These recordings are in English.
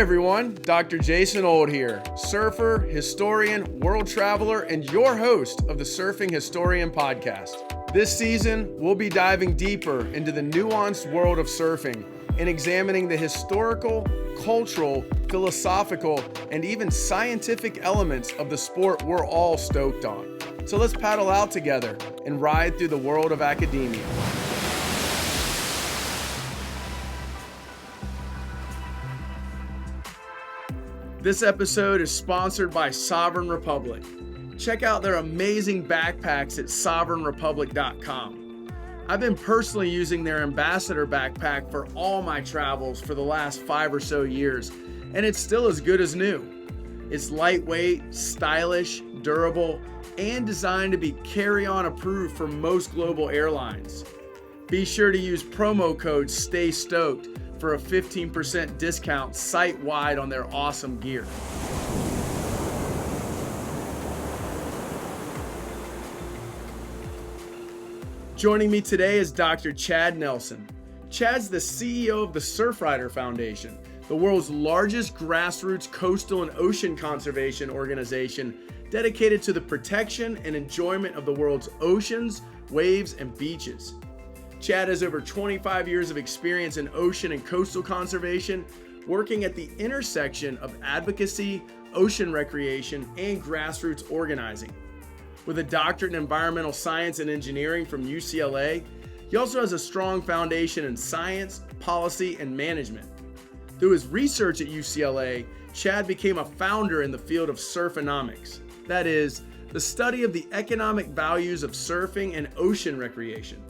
everyone, Dr. Jason Old here, surfer, historian, world traveler, and your host of the Surfing Historian podcast. This season, we'll be diving deeper into the nuanced world of surfing and examining the historical, cultural, philosophical, and even scientific elements of the sport we're all stoked on. So let's paddle out together and ride through the world of academia. This episode is sponsored by Sovereign Republic. Check out their amazing backpacks at sovereignrepublic.com. I've been personally using their ambassador backpack for all my travels for the last 5 or so years, and it's still as good as new. It's lightweight, stylish, durable, and designed to be carry-on approved for most global airlines. Be sure to use promo code STAYSTOKED for a 15% discount site-wide on their awesome gear. Joining me today is Dr. Chad Nelsen. Chad's the CEO of the Surfrider Foundation, the world's largest grassroots coastal and ocean conservation organization dedicated to the protection and enjoyment of the world's oceans, waves, and beaches. Chad has over 25 years of experience in ocean and coastal conservation, working at the intersection of advocacy, ocean recreation, and grassroots organizing. With a doctorate in environmental science and engineering from UCLA, he also has a strong foundation in science, policy, and management. Through his research at UCLA, Chad became a founder in the field of Surfonomics. That is, the study of the economic values of surfing and ocean recreation.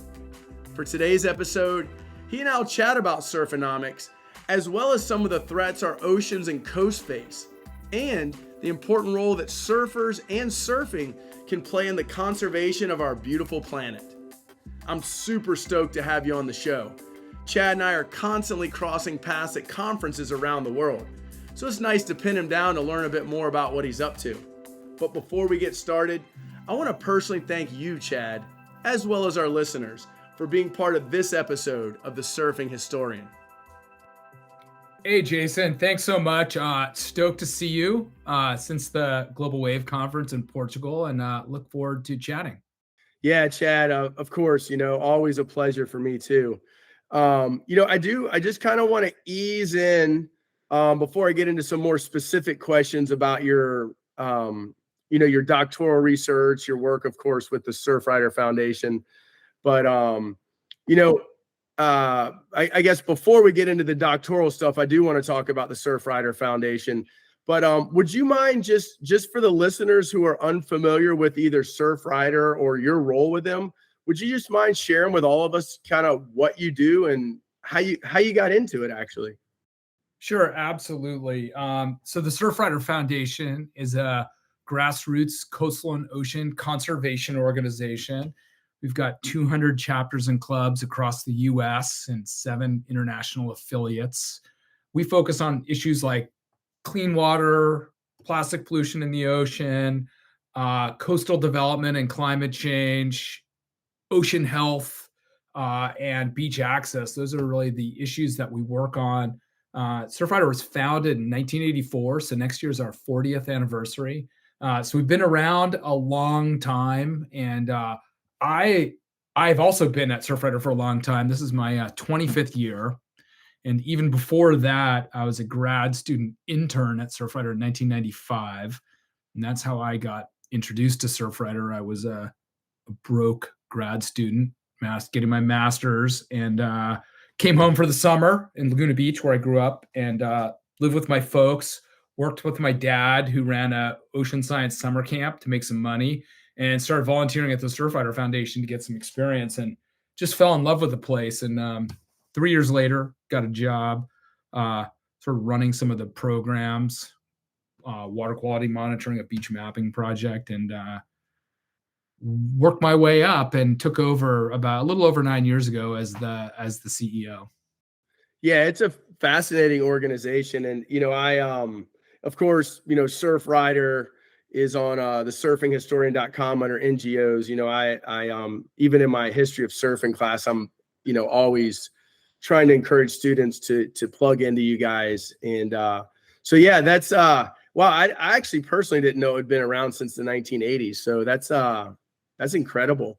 For today's episode, he and I'll chat about Surfonomics, as well as some of the threats our oceans and coasts face, and the important role that surfers and surfing can play in the conservation of our beautiful planet. I'm super stoked to have you on the show. Chad and I are constantly crossing paths at conferences around the world, so it's nice to pin him down to learn a bit more about what he's up to. But before we get started, I want to personally thank you, Chad, as well as our listeners, for being part of this episode of The Surfing Historian. Hey, Jason, thanks so much. Stoked to see you since the Global Wave Conference in Portugal, and look forward to chatting. Yeah, Chad, of course, always a pleasure for me too. I just kind of want to ease in before I get into some more specific questions about your your doctoral research, your work, of course, with the Surfrider Foundation. But, I guess before we get into the doctoral stuff, I do want to talk about the Surfrider Foundation. But would you mind just for the listeners who are unfamiliar with either Surfrider or your role with them, would you just mind sharing with all of us kind of what you do and how you got into it, actually? Sure, absolutely. So the Surfrider Foundation is a grassroots coastal and ocean conservation organization. We've got 200 chapters and clubs across the U.S. and 7 international affiliates. We focus on issues like clean water, plastic pollution in the ocean, coastal development and climate change, ocean health, and beach access. Those are really the issues that we work on. Surfrider was founded in 1984, so next year is our 40th anniversary. So we've been around a long time, and I've also been at Surfrider for a long time. This is my 25th year. And even before that, I was a grad student intern at Surfrider in 1995. And that's how I got introduced to Surfrider. I was a broke grad student, getting my master's, and came home for the summer in Laguna Beach, where I grew up, and lived with my folks, worked with my dad, who ran a ocean science summer camp to make some money, and started volunteering at the Surfrider Foundation to get some experience, and just fell in love with the place. And 3 years later, got a job sort of running some of the programs, water quality monitoring, a beach mapping project, and worked my way up and took over about a little over 9 years ago as the CEO. Yeah, it's a fascinating organization. And, I, of course, Surfrider is on the surfinghistorian.com under NGOs. I even in my history of surfing class, I'm, always trying to encourage students to plug into you guys. And So yeah, that's well, I actually personally didn't know it had been around since the 1980s. So that's incredible.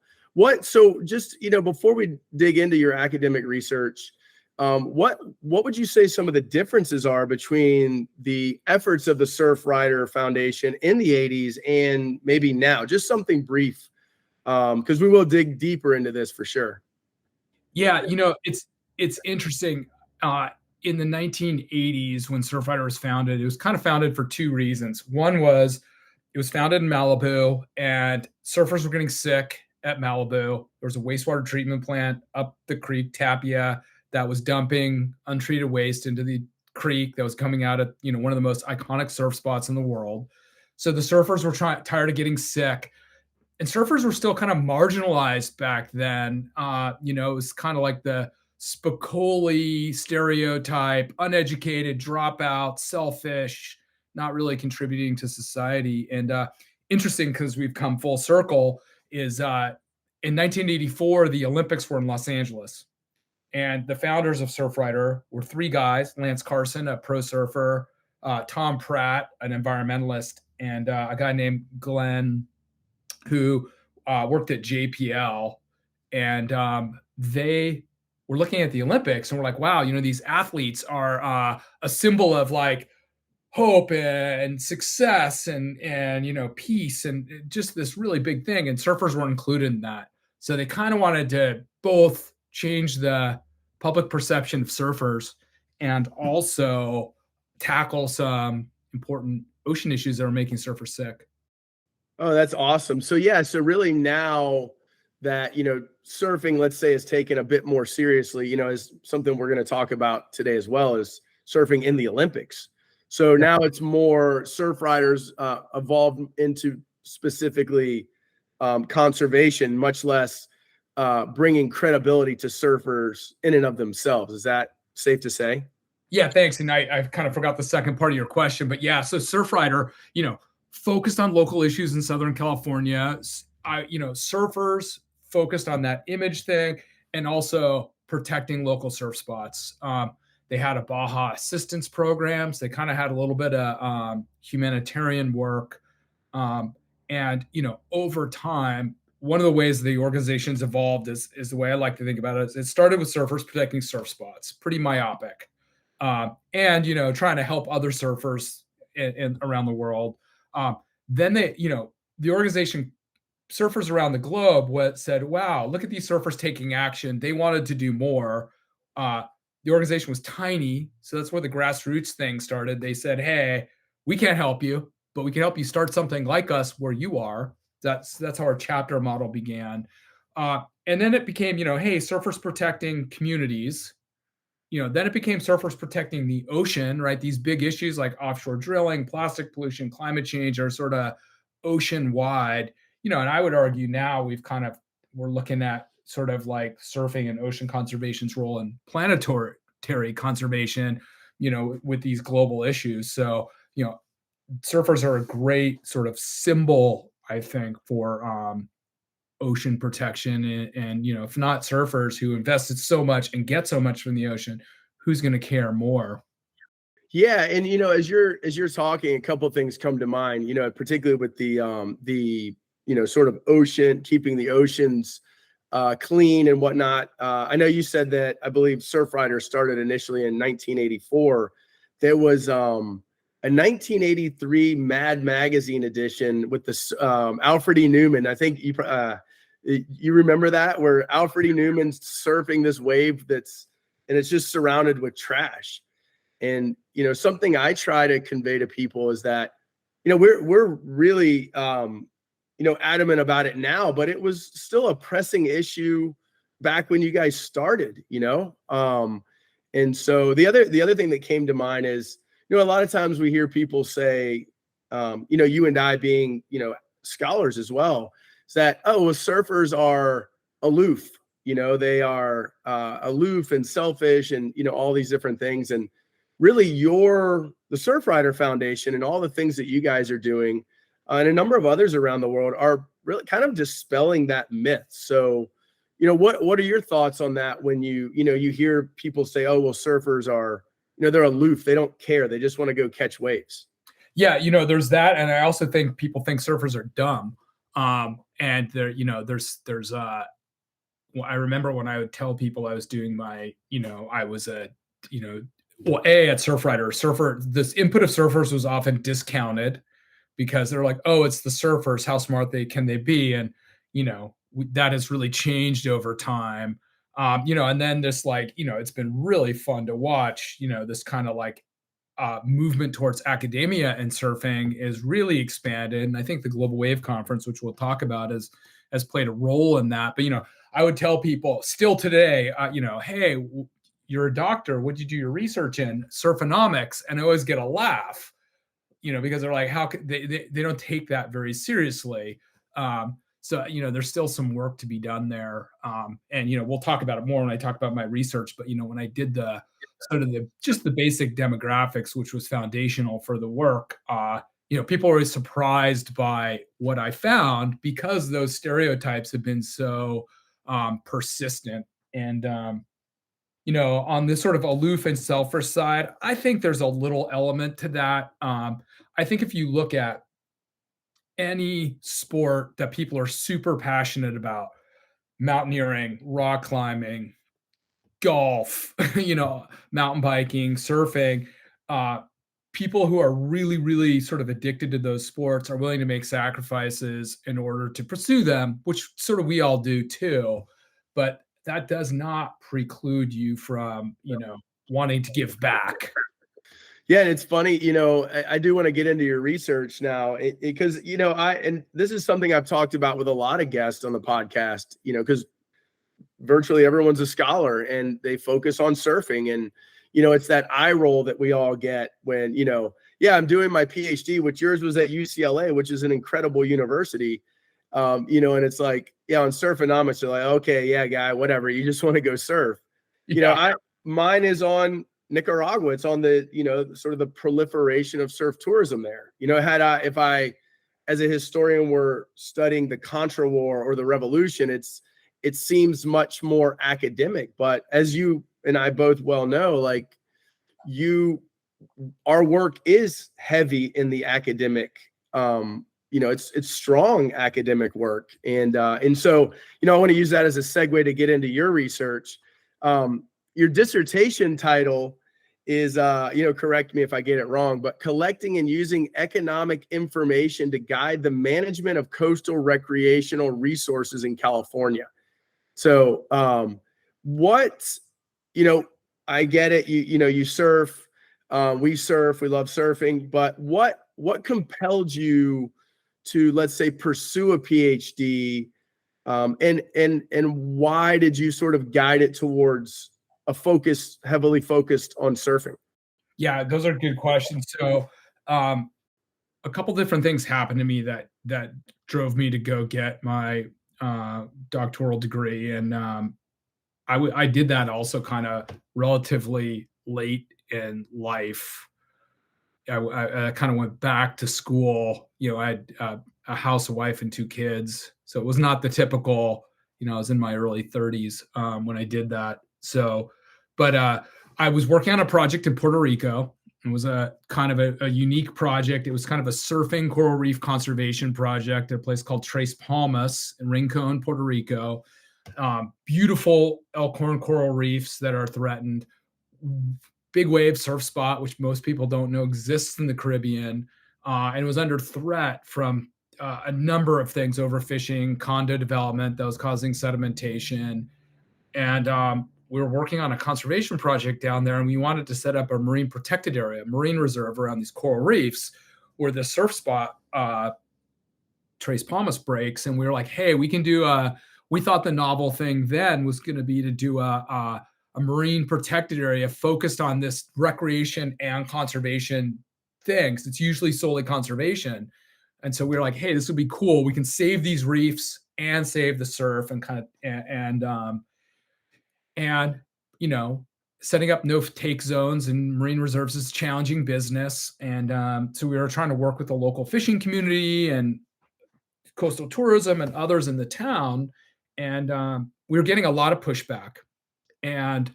So just, before we dig into your academic research, what would you say some of the differences are between the efforts of the Surfrider Foundation in the 80s and maybe now? Just something brief, because we will dig deeper into this for sure. Yeah, it's interesting. In the 1980s, when Surfrider was founded, it was kind of founded for two reasons. One was it was founded in Malibu, and surfers were getting sick at Malibu. There was a wastewater treatment plant up the creek, Tapia, that was dumping untreated waste into the creek that was coming out of one of the most iconic surf spots in the world. So the surfers were tired of getting sick, and surfers were still kind of marginalized back then. It was kind of like the Spicoli stereotype: uneducated, dropout, selfish, not really contributing to society. And interesting, because we've come full circle, is in 1984, the Olympics were in Los Angeles. And the founders of Surfrider were three guys: Lance Carson, a pro surfer, Tom Pratt, an environmentalist, and a guy named Glenn, who worked at JPL. And they were looking at the Olympics and were like, wow, these athletes are a symbol of like hope and success and peace, and just this really big thing. And surfers weren't included in that. So they kind of wanted to both change the public perception of surfers and also tackle some important ocean issues that are making surfers sick. Oh, that's awesome. So yeah, so really now that, surfing, let's say, is taken a bit more seriously, is something we're going to talk about today as well, is surfing in the Olympics. So now it's more surf riders evolved into specifically conservation, much less bringing credibility to surfers in and of themselves. Is that safe to say? Yeah, thanks. And I kind of forgot the second part of your question, but yeah, so Surfrider, focused on local issues in Southern California. Surfers focused on that image thing and also protecting local surf spots. They had a Baja assistance programs. They kind of had a little bit of humanitarian work. And over time, one of the ways the organization's evolved is the way I like to think about it. It started with surfers protecting surf spots, pretty myopic, and trying to help other surfers in around the world. Then the organization, surfers around the globe, said, wow, look at these surfers taking action. They wanted to do more. The organization was tiny, so that's where the grassroots thing started. They said, hey, we can't help you, but we can help you start something like us where you are. That's how our chapter model began. And then it became, hey, surfers protecting communities. Then it became surfers protecting the ocean, right? These big issues like offshore drilling, plastic pollution, climate change are sort of ocean wide. And I would argue now we're looking at sort of like surfing and ocean conservation's role in planetary conservation, with these global issues. So, surfers are a great sort of symbol, I think, for ocean protection. And if not surfers who invested so much and get so much from the ocean, who's going to care more? Yeah, and as you're talking, a couple of things come to mind. Particularly with the sort of ocean, keeping the oceans clean and whatnot. I know you said that, I believe Surfrider started initially in 1984. There was a 1983 Mad Magazine edition with the Alfred E. Newman. I think you remember that, where Alfred E. Newman's surfing this wave and it's just surrounded with trash. And something I try to convey to people is that we're really adamant about it now, but it was still a pressing issue back when you guys started. And so the other thing that came to mind is, a lot of times we hear people say, you and I being scholars as well, is that, oh, well, surfers are aloof. They are aloof and selfish and all these different things. And really, the Surfrider Foundation and all the things that you guys are doing, and a number of others around the world, are really kind of dispelling that myth. So, what are your thoughts on that when you hear people say, oh, well, surfers are they're aloof. They don't care. They just want to go catch waves. Yeah, there's that, and I also think people think surfers are dumb. And there, I remember when I would tell people I was doing my, I was a, at Surfrider, this input of surfers was often discounted because they're like, oh, it's the surfers, how smart can they be? And, that has really changed over time. And then this, it's been really fun to watch, this kind of movement towards academia and surfing is really expanded. And I think the Global Wave Conference, which we'll talk about, has played a role in that. But, I would tell people still today, hey, you're a doctor. What'd you do your research in? Surfonomics. And I always get a laugh, because they're like, how could they don't take that very seriously. So, there's still some work to be done there. And, we'll talk about it more when I talk about my research. But, when I did the basic demographics, which was foundational for the work, people are always surprised by what I found because those stereotypes have been so persistent. And, on this sort of aloof and selfish side, I think there's a little element to that. I think if you look at any sport that people are super passionate about, mountaineering, rock climbing, golf, mountain biking, surfing, people who are really, really sort of addicted to those sports are willing to make sacrifices in order to pursue them, which sort of we all do too. But that does not preclude you from, wanting to give back. Yeah, and it's funny, I do want to get into your research now because, and this is something I've talked about with a lot of guests on the podcast, because virtually everyone's a scholar and they focus on surfing. And, it's that eye roll that we all get when, yeah, I'm doing my Ph.D., which yours was at UCLA, which is an incredible university. And it's like, yeah, on Surfonomics, they're like, okay, yeah, guy, whatever. You just want to go surf. Yeah. Mine is on Nicaragua. It's on the, sort of the proliferation of surf tourism there. If I, as a historian, were studying the Contra War or the revolution, it seems much more academic. But as you and I both well know, our work is heavy in the academic, it's strong academic work. And so, I want to use that as a segue to get into your research. Your dissertation title is, correct me if I get it wrong, but collecting and using economic information to guide the management of coastal recreational resources in California. So, I get it. You surf, we surf, we love surfing, but what compelled you to, let's say, pursue a PhD? And why did you sort of guide it towards heavily focused on surfing? Yeah, those are good questions. So, a couple different things happened to me that drove me to go get my doctoral degree, and I did that also kind of relatively late in life. I kind of went back to school. I had a house, a wife, and 2 kids, so it was not the typical. I was in my early 30s when I did that. So, but I was working on a project in Puerto Rico. It was a kind of a unique project. It was kind of a surfing coral reef conservation project at a place called Tres Palmas in Rincon, Puerto Rico. Beautiful elkhorn coral reefs that are threatened. Big wave surf spot, which most people don't know exists in the Caribbean. And it was under threat from a number of things: overfishing, condo development that was causing sedimentation. And we were working on a conservation project down there, and we wanted to set up a marine protected area, marine reserve around these coral reefs where the surf spot, Tres Palmas, breaks. And we were like, hey, we can do we thought the novel thing then was going to be to do a marine protected area focused on this recreation and conservation things. It's usually solely conservation. And so we were like, hey, this would be cool. We can save these reefs and save the surf and kind of, and setting up no take zones and marine reserves is challenging business. And so we were trying to work with the local fishing community and coastal tourism and others in the town. And we were getting a lot of pushback. And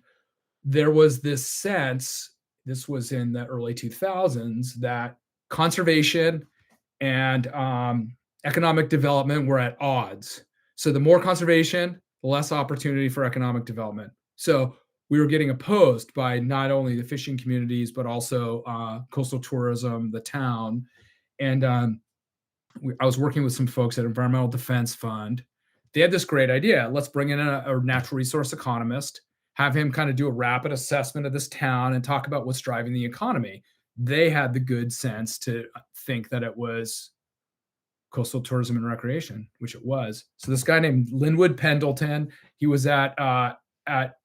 there was this sense this was in the early 2000s, that conservation and economic development were at odds. So the more conservation, the less opportunity for economic development. So we were getting opposed by not only the fishing communities, but also coastal tourism, the town. And I was working with some folks at Environmental Defense Fund. They had this great idea. Let's bring in a natural resource economist, have him kind of do a rapid assessment of this town and talk about what's driving the economy. They had the good sense to think that it was coastal tourism and recreation, which it was. So this guy named Linwood Pendleton, he was at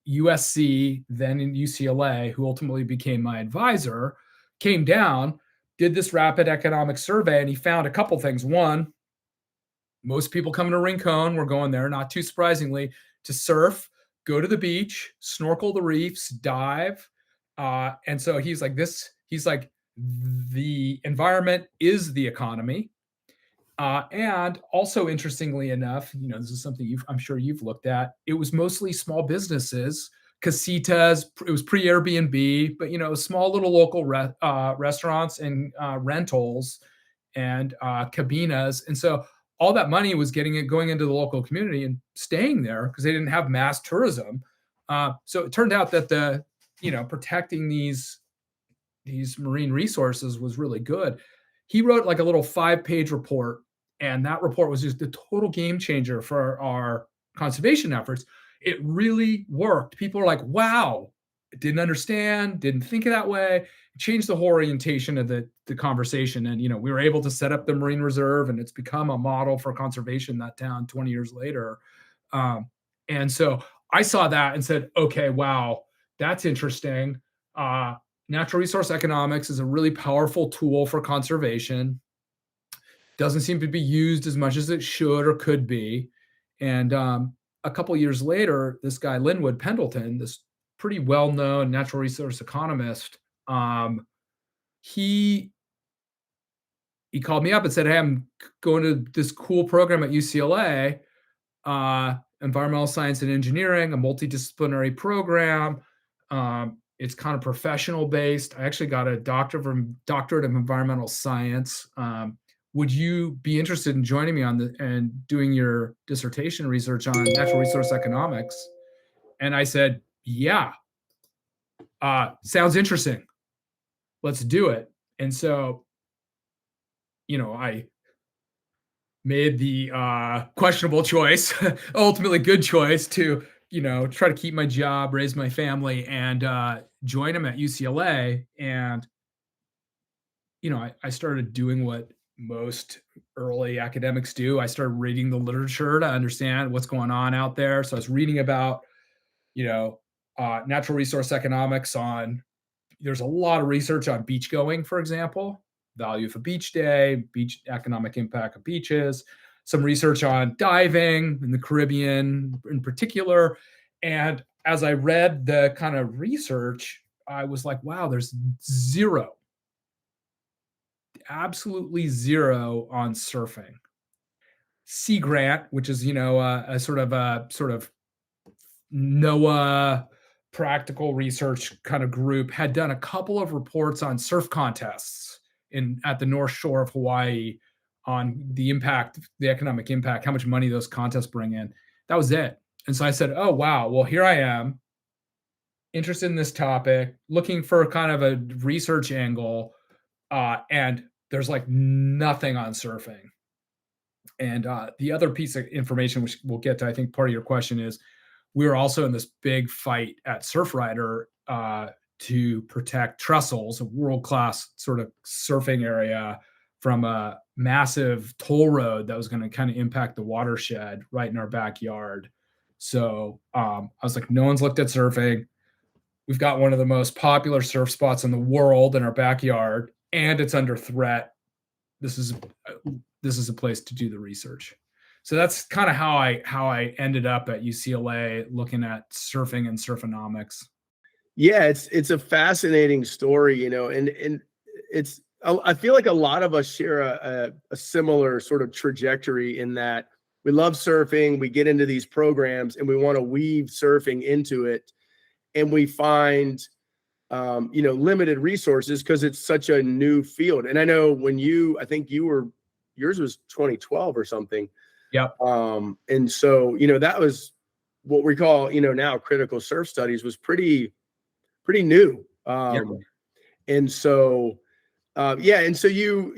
USC, then in UCLA, who ultimately became my advisor, came down, did this rapid economic survey, and he found a couple things. One, most people coming to Rincon were going there, not too surprisingly, to surf, go to the beach, snorkel the reefs, dive. And so he's like, the environment is the economy. And also, interestingly enough, this is something I'm sure you've looked at. It was mostly small businesses, casitas. It was pre-Airbnb, but small little local restaurants and rentals and cabinas. And so all that money was going into the local community and staying there because they didn't have mass tourism. So it turned out that protecting these marine resources was really good. He wrote like a little 5-page report, and that report was just a total game changer for our conservation efforts. It really worked. People were like, wow, didn't understand, didn't think of that way. It changed the whole orientation of the conversation. And, we were able to set up the Marine Reserve, and it's become a model for conservation in that town 20 years later. And so I saw that and said, okay, wow, that's interesting. Natural resource economics is a really powerful tool for conservation. Doesn't seem to be used as much as it should or could be. And a couple of years later, this guy, Linwood Pendleton, this pretty well-known natural resource economist, he called me up and said, hey, I'm going to this cool program at UCLA, environmental science and engineering, a multidisciplinary program. It's kind of professional based. I actually got a doctorate of environmental science. Would you be interested in joining me and doing your dissertation research on natural resource economics? And I said, yeah, sounds interesting. Let's do it. And so, I made the questionable choice, ultimately good choice to try to keep my job, raise my family, and join him at UCLA. And, I started doing what most early academics do. I started reading the literature to understand what's going on out there. So I was reading about, natural resource economics there's a lot of research on beach going, for example, value of a beach day, beach economic impact of beaches, some research on diving in the Caribbean in particular. And as I read the kind of research, I was like, wow, there's zero, absolutely zero on surfing. Sea Grant, which is, a sort of NOAA practical research kind of group, had done a couple of reports on surf contests at the North Shore of Hawaii on the impact, the economic impact, how much money those contests bring in. That was it. And so I said, oh, wow, well, here I am, interested in this topic, looking for kind of a research angle, and there's like nothing on surfing. And the other piece of information, which we'll get to, I think part of your question is, we were also in this big fight at Surfrider to protect Trestles, a world-class sort of surfing area, from a massive toll road that was going to kind of impact the watershed right in our backyard. So I was like, no one's looked at surfing. We've got one of the most popular surf spots in the world in our backyard, and it's under threat. This is a place to do the research. So that's kind of how I ended up at UCLA looking at surfing and surfonomics. Yeah, it's a fascinating story, and it's, I feel like a lot of us share a similar sort of trajectory in that we love surfing, we get into these programs and we want to weave surfing into it. And we find limited resources because it's such a new field. And I know I think yours was 2012 or something. Yep. And so, that was what we call, now critical surf studies was pretty new. Yep. And so, and so you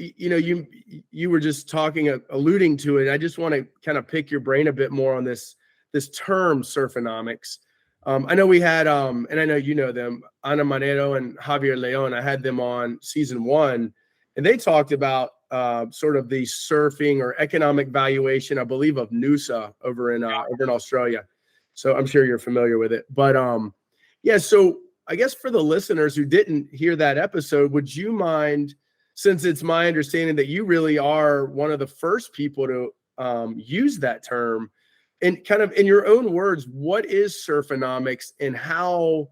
were just alluding to it. I just want to kind of pick your brain a bit more on this term surfonomics. I know we had, and I know you know them, Ana Manero and Javier Leon. I had them on season 1, and they talked about sort of the surfing or economic valuation, I believe, of Noosa over in Australia. So I'm sure you're familiar with it. But so I guess for the listeners who didn't hear that episode, would you mind, since it's my understanding that you really are one of the first people to use that term, and kind of in your own words, what is surfonomics and how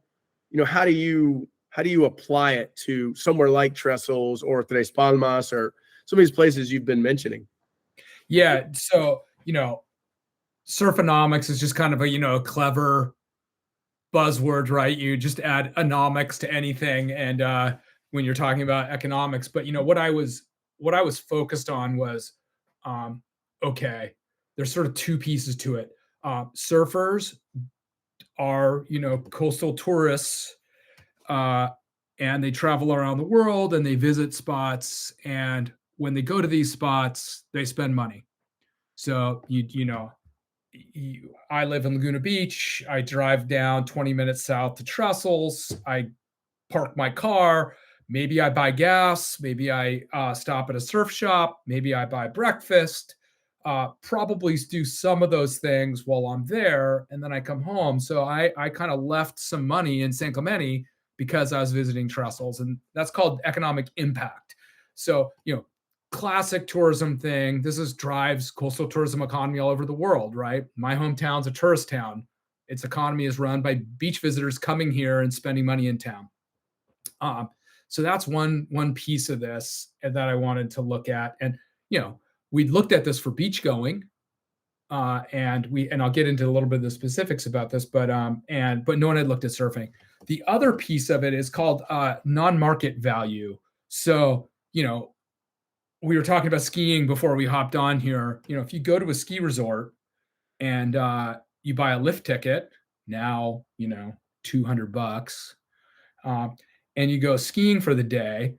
do you apply it to somewhere like Trestles or Tres Palmas or some of these places you've been mentioning? Yeah. So, surfonomics is just kind of a clever buzzword, right? You just add anomics to anything, and when you're talking about economics. But what I was focused on was, okay, there's sort of two pieces to it. Surfers are coastal tourists, and they travel around the world and they visit spots, and when they go to these spots, they spend money. So I live in Laguna Beach. I drive down 20 minutes south to Trestles. I park my car. Maybe I buy gas. Maybe I stop at a surf shop. Maybe I buy breakfast. Probably do some of those things while I'm there, and then I come home. So I kind of left some money in San Clemente because I was visiting Trestles, and that's called economic impact. So classic tourism thing. This drives coastal tourism economy all over the world, right? My hometown's a tourist town. Its economy is run by beach visitors coming here and spending money in town. So that's one piece of this that I wanted to look at. And we looked at this for beach going, and I'll get into a little bit of the specifics about this, but no one had looked at surfing. The other piece of it is called non-market value. So we were talking about skiing before we hopped on here. If you go to a ski resort and you buy a lift ticket, now $200, and you go skiing for the day,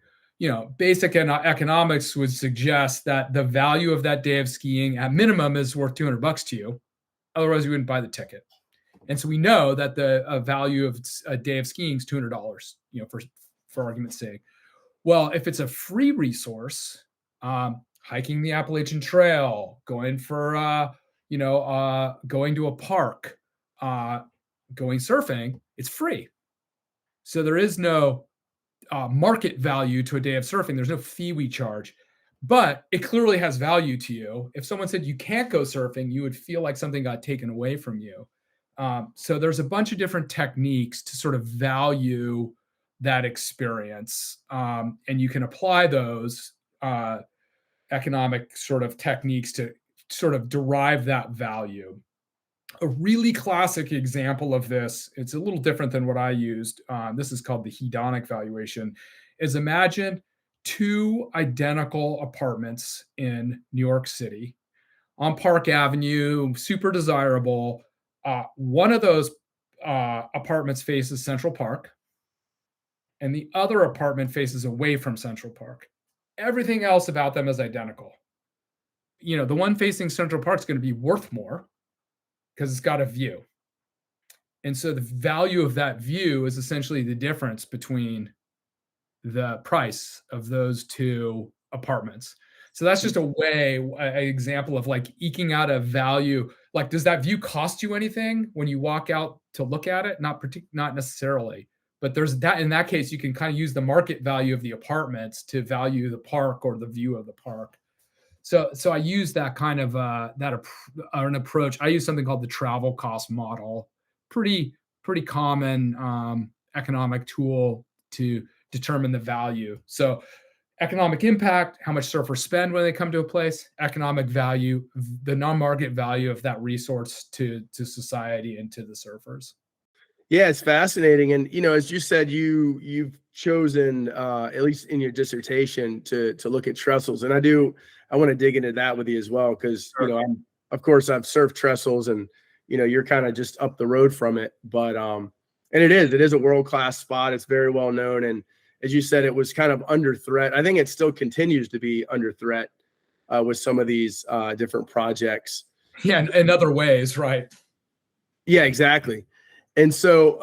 basic economics would suggest that the value of that day of skiing at minimum is worth $200 to you. Otherwise, you wouldn't buy the ticket. And so we know that the value of a day of skiing is $200, for argument's sake. Well, if it's a free resource, hiking the Appalachian Trail, going for, going to a park, going surfing, it's free. So there is no market value to a day of surfing. There's no fee we charge, but it clearly has value to you. If someone said you can't go surfing, you would feel like something got taken away from you. So there's a bunch of different techniques to sort of value that experience, and you can apply those economic sort of techniques to sort of derive that value. A really classic example of this, it's a little different than what I used. This is called the hedonic valuation. Is imagine two identical apartments in New York City on Park Avenue, super desirable. One of those apartments faces Central Park, and the other apartment faces away from Central Park. Everything else about them is identical. The one facing Central Park is going to be worth more because it's got a view. And so the value of that view is essentially the difference between the price of those two apartments. So that's just an example of like eking out a value. Like, does that view cost you anything when you walk out to look at it? Not necessarily. But there's that. In that case, you can kind of use the market value of the apartments to value the park or the view of the park. So I use that kind of an approach. I use something called the travel cost model. Pretty common economic tool to determine the value. So economic impact, how much surfers spend when they come to a place, economic value, the non-market value of that resource to society and to the surfers. Yeah, it's fascinating. And, as you said, you've chosen, at least in your dissertation, to look at trestles. And I want to dig into that with you as well, because, Sure. of course, I've surfed trestles, and, you're kind of just up the road from it. But, and it is a world-class spot. It's very well known. And as you said, it was kind of under threat. I think it still continues to be under threat with some of these different projects. Yeah, in other ways, right? Yeah, exactly. And so,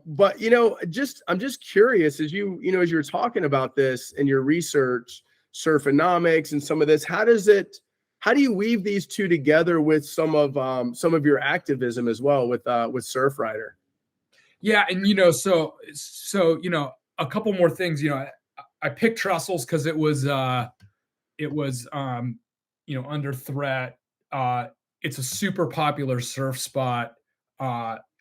but I'm just curious, as as you're talking about this in your research, Surfonomics and some of this, how do you weave these two together with some of your activism as well with Surfrider? Yeah, and a couple more things. I picked trestles because it was under threat. It's a super popular surf spot,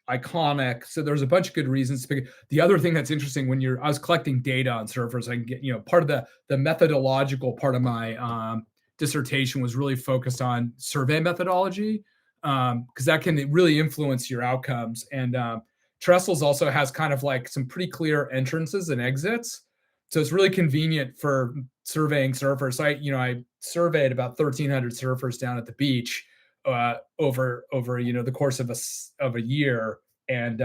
iconic. So there's a bunch of good reasons to pick it. The other thing that's interesting, I was collecting data on surfers, I can get, part of the methodological part of my dissertation was really focused on survey methodology, because that can really influence your outcomes. And Trestles also has kind of like some pretty clear entrances and exits. So it's really convenient for surveying surfers. So I surveyed about 1,300 surfers down at the beach over the course of a year, and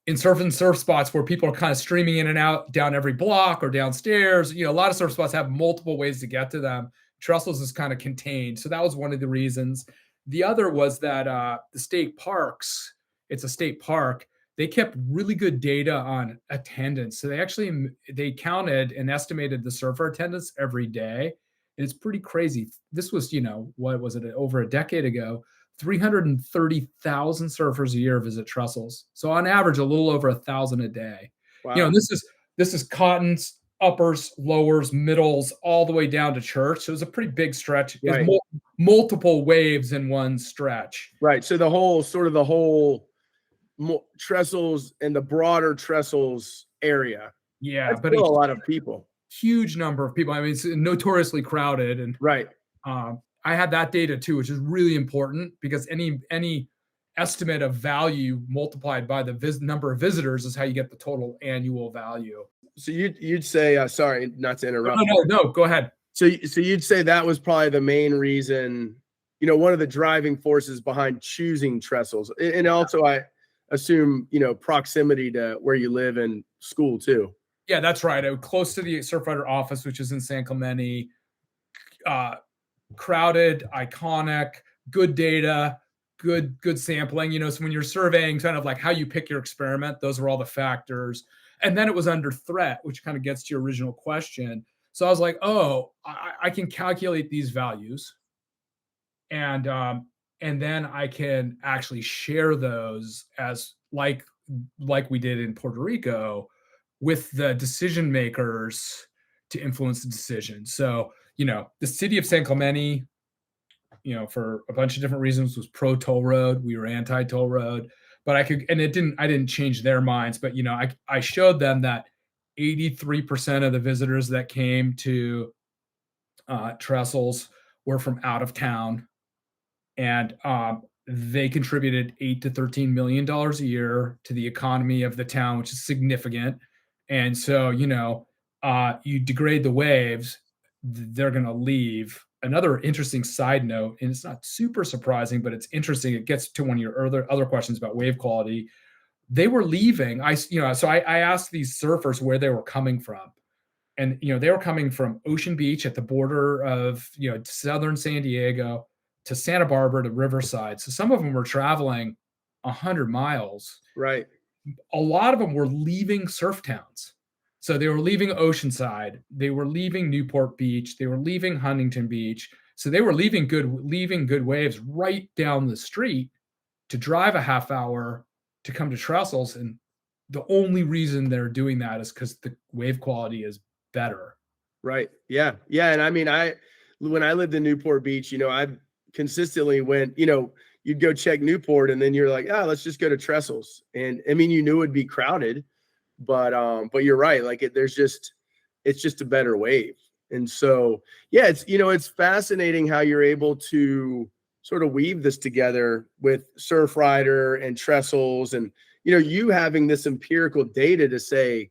in surf spots where people are kind of streaming in and out down every block or downstairs. A lot of surf spots have multiple ways to get to them. Trestles is kind of contained, so that was one of the reasons. The other was that the state parks. It's a state park. They kept really good data on attendance. So they counted and estimated the surfer attendance every day. And it's pretty crazy. This was, what was it, over a decade ago? 330,000 surfers a year visit Trestles. So on average, a little over 1,000 a day. Wow. This is cottons, uppers, lowers, middles, all the way down to church. So it was a pretty big stretch. Right. It was multiple waves in one stretch. Right. So the whole Trestles and the broader Trestles area. Yeah, that's still a lot of people. Huge number of people. I mean, it's notoriously crowded, and right. I had that data too, which is really important, because any estimate of value multiplied by the number of visitors is how you get the total annual value. So you'd say, sorry, not to interrupt. No, go ahead. So you'd say that was probably the main reason, one of the driving forces behind choosing Trestles, and also I assume, proximity to where you live and school too. Yeah, that's right. I was close to the Surfrider office, which is in San Clemente. Crowded, iconic, good data, good sampling. So when you're surveying kind of like how you pick your experiment, those are all the factors. And then it was under threat, which kind of gets to your original question. So I was like, oh, I can calculate these values, and then I can actually share those as like we did in Puerto Rico with the decision makers to influence the decision. So, the city of San Clemente, for a bunch of different reasons, was pro toll road. We were anti toll road, but I didn't change their minds. But, I showed them that 83% of the visitors that came to Trestles were from out of town, and they contributed $8 to $13 million a year to the economy of the town, which is significant. And so, you degrade the waves, they're going to leave. Another interesting side note, and it's not super surprising, but it's interesting. It gets to one of your other questions about wave quality. They were leaving. So I asked these surfers where they were coming from. And, they were coming from Ocean Beach at the border of, southern San Diego to Santa Barbara to Riverside. So some of them were traveling 100 miles. Right. A lot of them were leaving surf towns. So they were leaving Oceanside, they were leaving Newport Beach, they were leaving Huntington Beach. So they were leaving good waves right down the street to drive a half hour to come to Trestles. And the only reason they're doing that is because the wave quality is better. Right. Yeah. Yeah. And I mean, when I lived in Newport Beach, I consistently went, you'd go check Newport, and then you're like, let's just go to Trestles. And I mean, it would be crowded, but you're right. Like it's just a better wave. And so, yeah, it's fascinating how you're able to sort of weave this together with Surfrider and Trestles. And, you having this empirical data to say,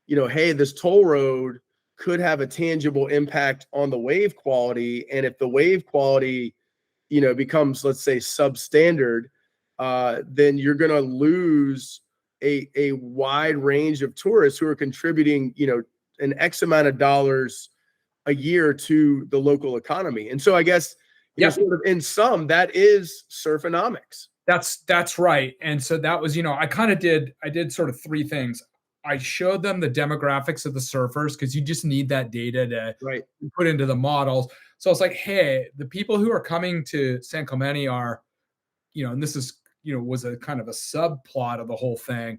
hey, this toll road could have a tangible impact on the wave quality. And if the wave quality, becomes, let's say, substandard, then you're going to lose a wide range of tourists who are contributing, an X amount of dollars a year to the local economy. And so I guess, sort of in sum, that is Surfonomics. That's right. And so that was, I did sort of three things. I showed them the demographics of the surfers because you just need that data to put into the models. So it's like, hey, the people who are coming to San Clemente are, and this is, was a kind of a subplot of the whole thing,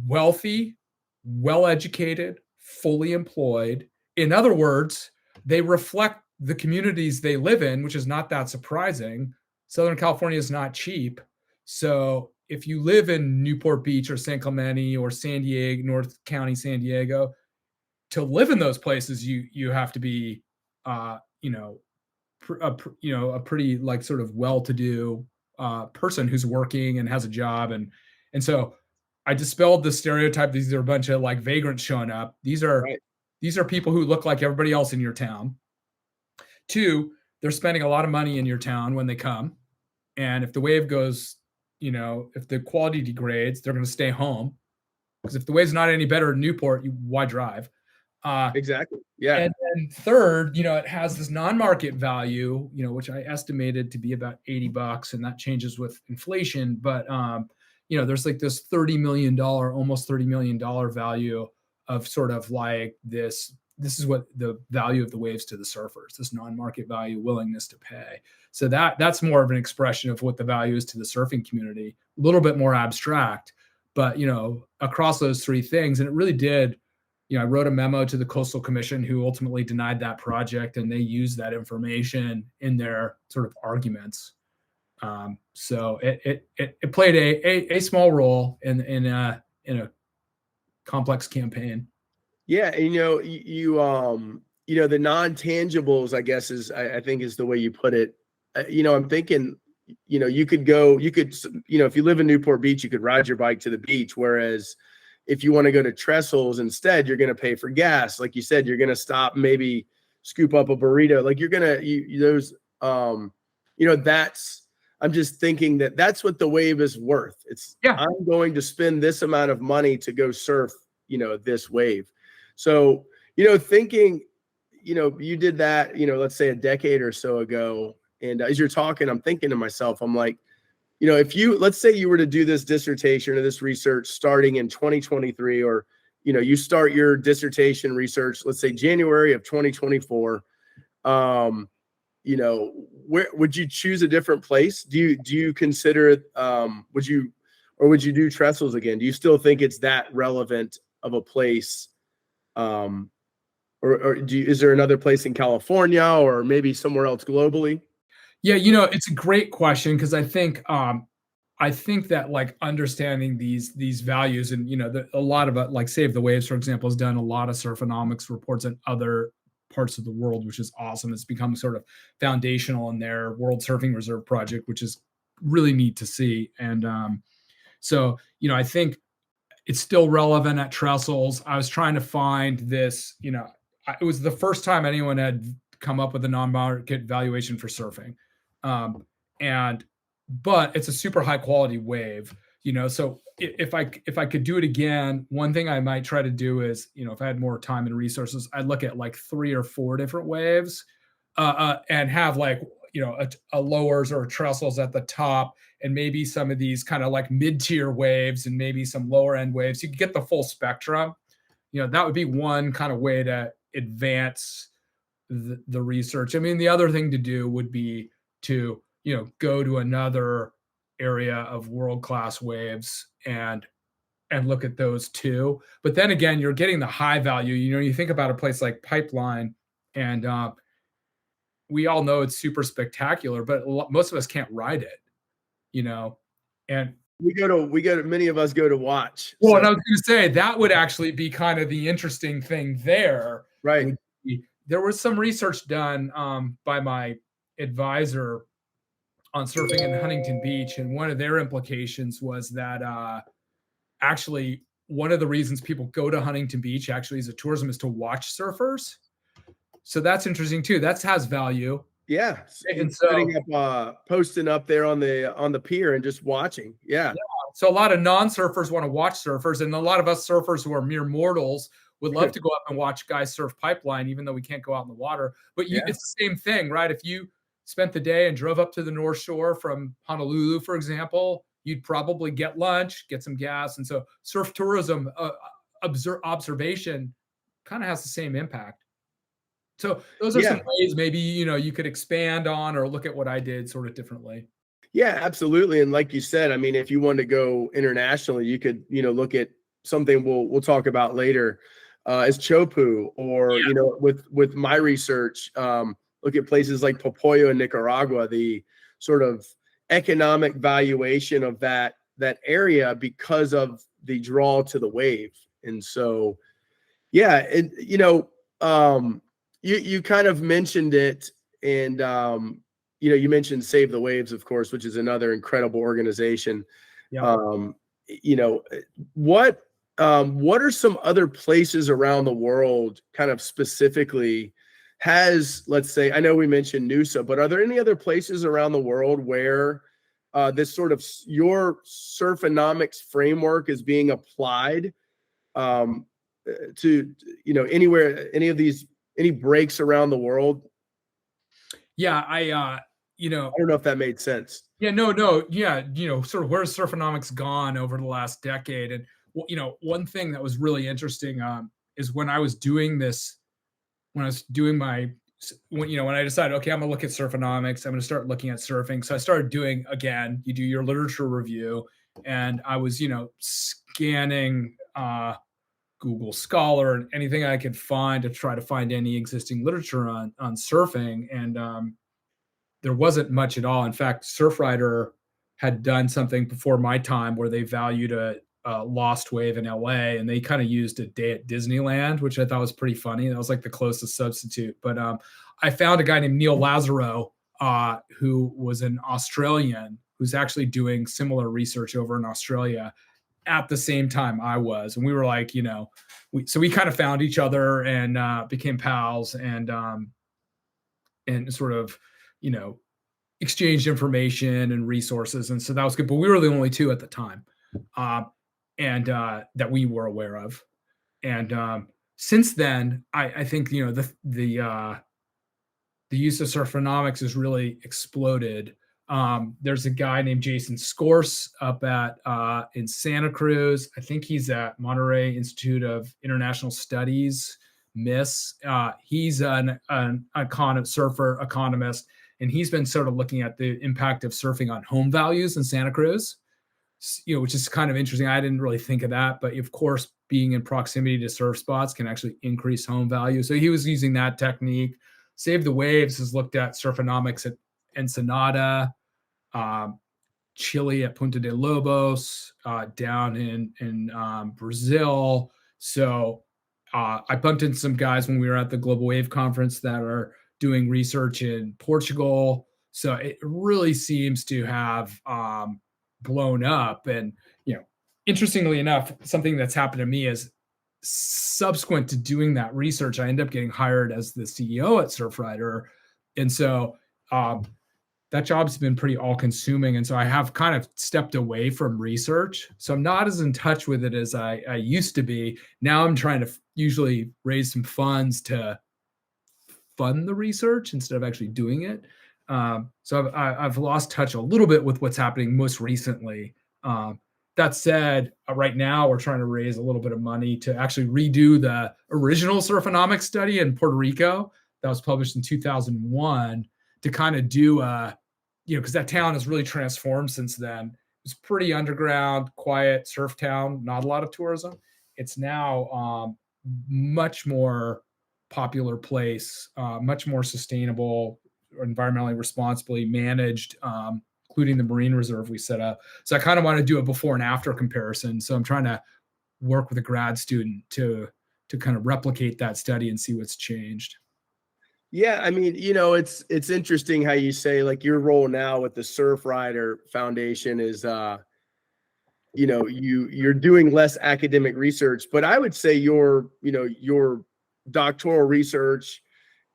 wealthy, well-educated, fully employed. In other words, they reflect the communities they live in, which is not that surprising. Southern California is not cheap. So if you live in Newport Beach or San Clemente or San Diego, North County, San Diego, to live in those places, you have to be, a pretty like sort of well-to-do person who's working and has a job. And so I dispelled the stereotype. These are a bunch of like vagrants showing up. These are people who look like everybody else in your town. Two, they're spending a lot of money in your town when they come. And if the wave goes, if the quality degrades, they're going to stay home. Because if the wave's not any better in Newport, why drive? Exactly. Yeah. And then third, it has this non-market value, which I estimated to be about $80, and that changes with inflation. But, there's like this almost $30 million value of sort of like this is what the value of the waves to the surfers, this non-market value, willingness to pay. So that's more of an expression of what the value is to the surfing community, a little bit more abstract, but, across those three things. And it really did, I wrote a memo to the Coastal Commission who ultimately denied that project, and they used that information in their sort of arguments. So it played a small role in a complex campaign. Yeah, and the non-tangibles, I guess, I think is the way you put it. I'm thinking, you could, if you live in Newport Beach, you could ride your bike to the beach. Whereas if you want to go to Trestles instead, you're going to pay for gas. Like you said, you're going to stop, maybe scoop up a burrito. Like you're going to, I'm just thinking that's what the wave is worth. I'm going to spend this amount of money to go surf, this wave. So, thinking, you did that, let's say a decade or so ago. And as you're talking, I'm thinking to myself, I'm like, let's say you were to do this dissertation or this research starting in 2023, or, you start your dissertation research, let's say January of 2024, where would you choose a different place? Do you consider, would you do Trestles again? Do you still think it's that relevant of a place? Is there another place in California or maybe somewhere else globally? Yeah, it's a great question, because I think that like understanding these values, and a lot of it, like Save the Waves, for example, has done a lot of Surfonomics reports in other parts of the world, which is awesome. It's become sort of foundational in their World Surfing Reserve project, which is really neat to see. And so I think it's still relevant at Trestles. I was trying to find this, it was the first time anyone had come up with a non-market valuation for surfing. But it's a super high quality wave, so if I could do it again, one thing I might try to do is, if I had more time and resources, I'd look at like 3 or 4 different waves, and have like, a lowers or a Trestles at the top, and maybe some of these kind of like mid-tier waves and maybe some lower end waves. You could get the full spectrum. That would be one kind of way to advance the research. I mean, the other thing to do would be to, go to another area of world-class waves and look at those too. But then again, you're getting the high value. You think about a place like Pipeline, and we all know it's super spectacular, but most of us can't ride it, and many of us go to watch. Well, and I was going to say that would actually be kind of the interesting thing there. Right. There was some research done by my advisor on surfing in Huntington Beach, and one of their implications was that actually one of the reasons people go to Huntington Beach actually as a tourism is to watch surfers. So that's interesting too. That has value. Yeah, And so setting up, posting up there on the pier and just watching. Yeah. So a lot of non-surfers want to watch surfers, and a lot of us surfers who are mere mortals would love to go up and watch guys surf pipeline, even though we can't go out in the water. But Yeah. it's the same thing, right? If you spent the day and drove up to the North Shore from Honolulu, for example, you'd probably get lunch, get some gas. And so surf tourism observation kind of has the same impact. So those are some ways maybe, you could expand on or look at what I did sort of differently. Yeah, absolutely. And like you said, I mean, if you wanted to go internationally, you could, look at something we'll talk about later, as Chopu, or, with my research, look at places like Popoyo in Nicaragua, the sort of economic valuation of that area because of the draw to the wave. And so, yeah, and, you kind of mentioned it, and, you mentioned Save the Waves, of course, which is another incredible organization. Yeah. What are some other places around the world kind of specifically has, let's say, I know we mentioned Noosa, but are there any other places around the world where this sort of your Surfonomics framework is being applied to, anywhere, any breaks around the world? Yeah, I don't know if that made sense. Yeah, no. Yeah, sort of where's Surfonomics gone over the last decade? And, one thing that was really interesting is when I was doing this, when I decided, okay, I'm gonna look at Surfonomics, I'm gonna start looking at surfing. So I started doing, again, you do your literature review, and I was, scanning Google Scholar and anything I could find to try to find any existing literature on surfing. And there wasn't much at all. In fact, Surfrider had done something before my time where they valued a lost wave in LA, and they kind of used a day at Disneyland, which I thought was pretty funny. That was like the closest substitute. But I found a guy named Neil Lazaro, who was an Australian who's actually doing similar research over in Australia at the same time I was. And we were like, so we kind of found each other and became pals and sort of, exchanged information and resources. And so that was good. But we were the only two at the time and that we were aware of. And since then, I think, the use of Surfonomics has really exploded. There's a guy named Jason Scorse up in Santa Cruz. I think he's at Monterey Institute of International Studies, MISS. He's an surfer economist, and he's been sort of looking at the impact of surfing on home values in Santa Cruz, which is kind of interesting. I didn't really think of that, but of course, being in proximity to surf spots can actually increase home value. So he was using that technique. Save the Waves has looked at Surfonomics at Ensenada, Chile at Punta de Lobos, down in Brazil. So I bumped into some guys when we were at the Global Wave Conference that are doing research in Portugal. So it really seems to have blown up. And, interestingly enough, something that's happened to me is subsequent to doing that research, I ended up getting hired as the CEO at Surfrider. And so that job's been pretty all consuming. And so I have kind of stepped away from research. So I'm not as in touch with it as I used to be. Now I'm trying to usually raise some funds to fund the research instead of actually doing it. So I've lost touch a little bit with what's happening most recently. That said, right now we're trying to raise a little bit of money to actually redo the original Surfonomics study in Puerto Rico that was published in 2001 to kind of do because that town has really transformed since then. It's pretty underground, quiet surf town, not a lot of tourism. It's now much more popular place, much more sustainable, environmentally responsibly managed, including the marine reserve we set up. So I kind of want to do a before and after comparison. So I'm trying to work with a grad student to kind of replicate that study and see what's changed. Yeah, I mean, it's interesting how you say like your role now with the Surfrider Foundation is you're doing less academic research, but I would say your doctoral research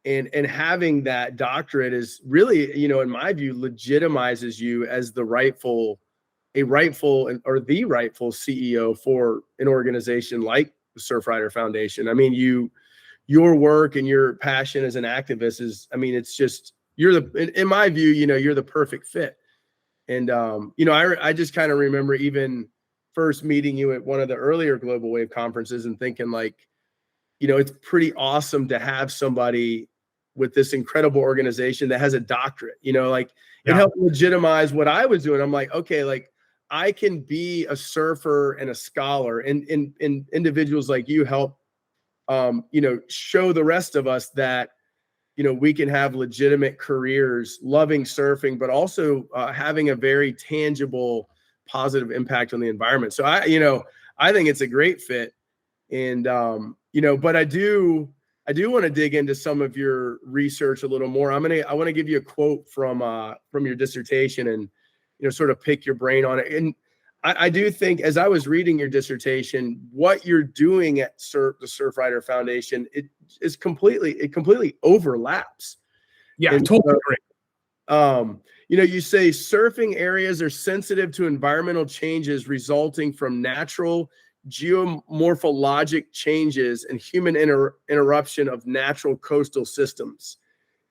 and having that doctorate is really, in my view, legitimizes you as the rightful CEO for an organization like the Surfrider Foundation. I mean, your work and your passion as an activist is, I mean, it's just, in my view, you're the perfect fit. And, I just kind of remember even first meeting you at one of the earlier Global Wave conferences and thinking like, it's pretty awesome to have somebody with this incredible organization that has a doctorate, like it helped legitimize what I was doing. I'm like, okay, like I can be a surfer and a scholar, and individuals like you help, show the rest of us that, we can have legitimate careers loving surfing, but also having a very tangible, positive impact on the environment. So I think it's a great fit. And, but I do want to dig into some of your research a little more. I want to give you a quote from your dissertation and, sort of pick your brain on it. And I do think as I was reading your dissertation, what you're doing at the Surfrider Foundation, it completely overlaps. Yeah, And totally agree. you say surfing areas are sensitive to environmental changes resulting from natural geomorphologic changes and human interruption of natural coastal systems.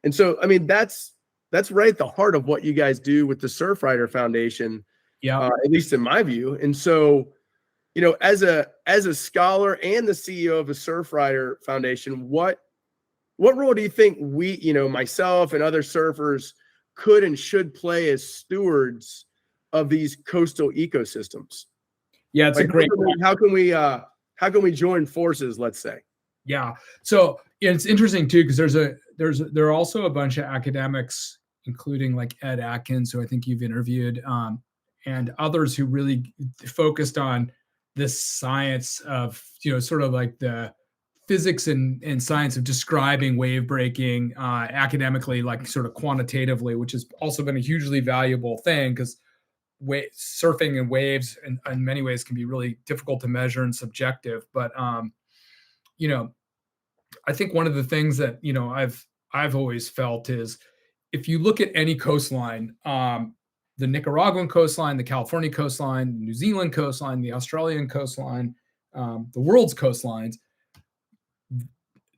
And so, I mean, that's right at the heart of what you guys do with the Surfrider Foundation, at least in my view. And so, as a scholar and the CEO of the Surfrider Foundation, what role do you think we, myself and other surfers could and should play as stewards of these coastal ecosystems? Yeah, it's like, a great. How can we join forces? Let's say. Yeah. So it's interesting too, because there are also a bunch of academics, including like Ed Atkins, who I think you've interviewed, and others who really focused on this science of, sort of like the physics and science of describing wave breaking academically, like sort of quantitatively, which has also been a hugely valuable thing because surfing and waves in many ways can be really difficult to measure and subjective. But I think one of the things that I've always felt is if you look at any coastline, the Nicaraguan coastline, the California coastline, the New Zealand coastline, the Australian coastline, the world's coastlines,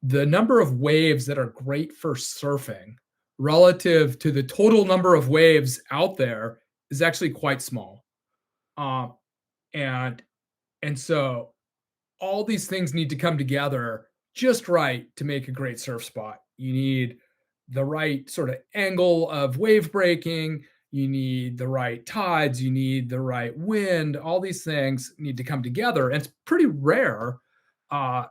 the number of waves that are great for surfing relative to the total number of waves out there is actually quite small. And so all these things need to come together just right to make a great surf spot. You need the right sort of angle of wave breaking. You need the right tides. You need the right wind. All these things need to come together. And it's pretty rare to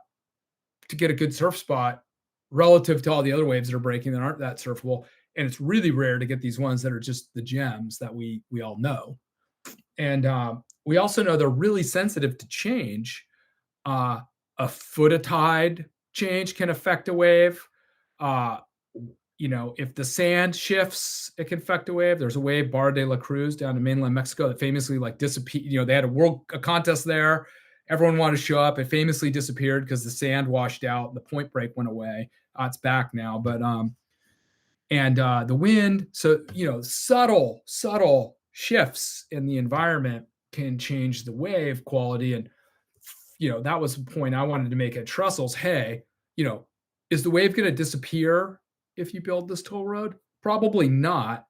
get a good surf spot relative to all the other waves that are breaking that aren't that surfable. And it's really rare to get these ones that are just the gems that we all know. And we also know they're really sensitive to change. A foot of tide change can affect a wave. If the sand shifts, it can affect a wave. There's a wave, Barra de la Cruz, down in mainland Mexico, that famously disappeared. They had a contest there. Everyone wanted to show up. It famously disappeared because the sand washed out. The point break went away. It's back now, but and the wind. So subtle shifts in the environment can change the wave quality. And that was the point I wanted to make at Trussell's. Hey, is the wave going to disappear if you build this toll road? Probably not,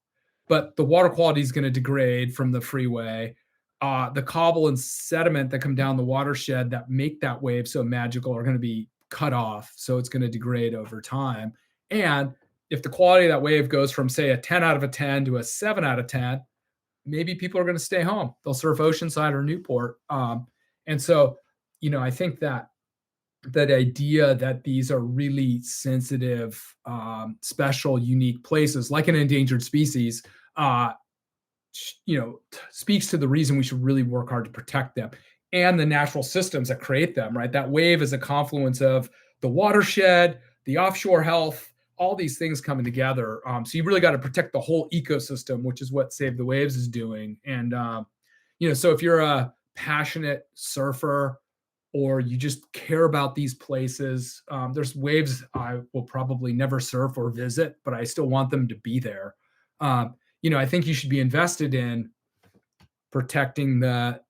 but the water quality is going to degrade from the freeway. The cobble and sediment that come down the watershed that make that wave so magical are going to be cut off. So it's going to degrade over time. And if the quality of that wave goes from, say, a 10 out of a 10 to a 7 out of 10, maybe people are going to stay home. They'll surf Oceanside or Newport. And so, I think that idea that these are really sensitive, special, unique places, like an endangered species, speaks to the reason we should really work hard to protect them and the natural systems that create them, right? That wave is a confluence of the watershed, the offshore health, all these things coming together. So you really got to protect the whole ecosystem, which is what Save the Waves is doing. And, so if you're a passionate surfer or you just care about these places, there's waves I will probably never surf or visit, but I still want them to be there. I think you should be invested in protecting the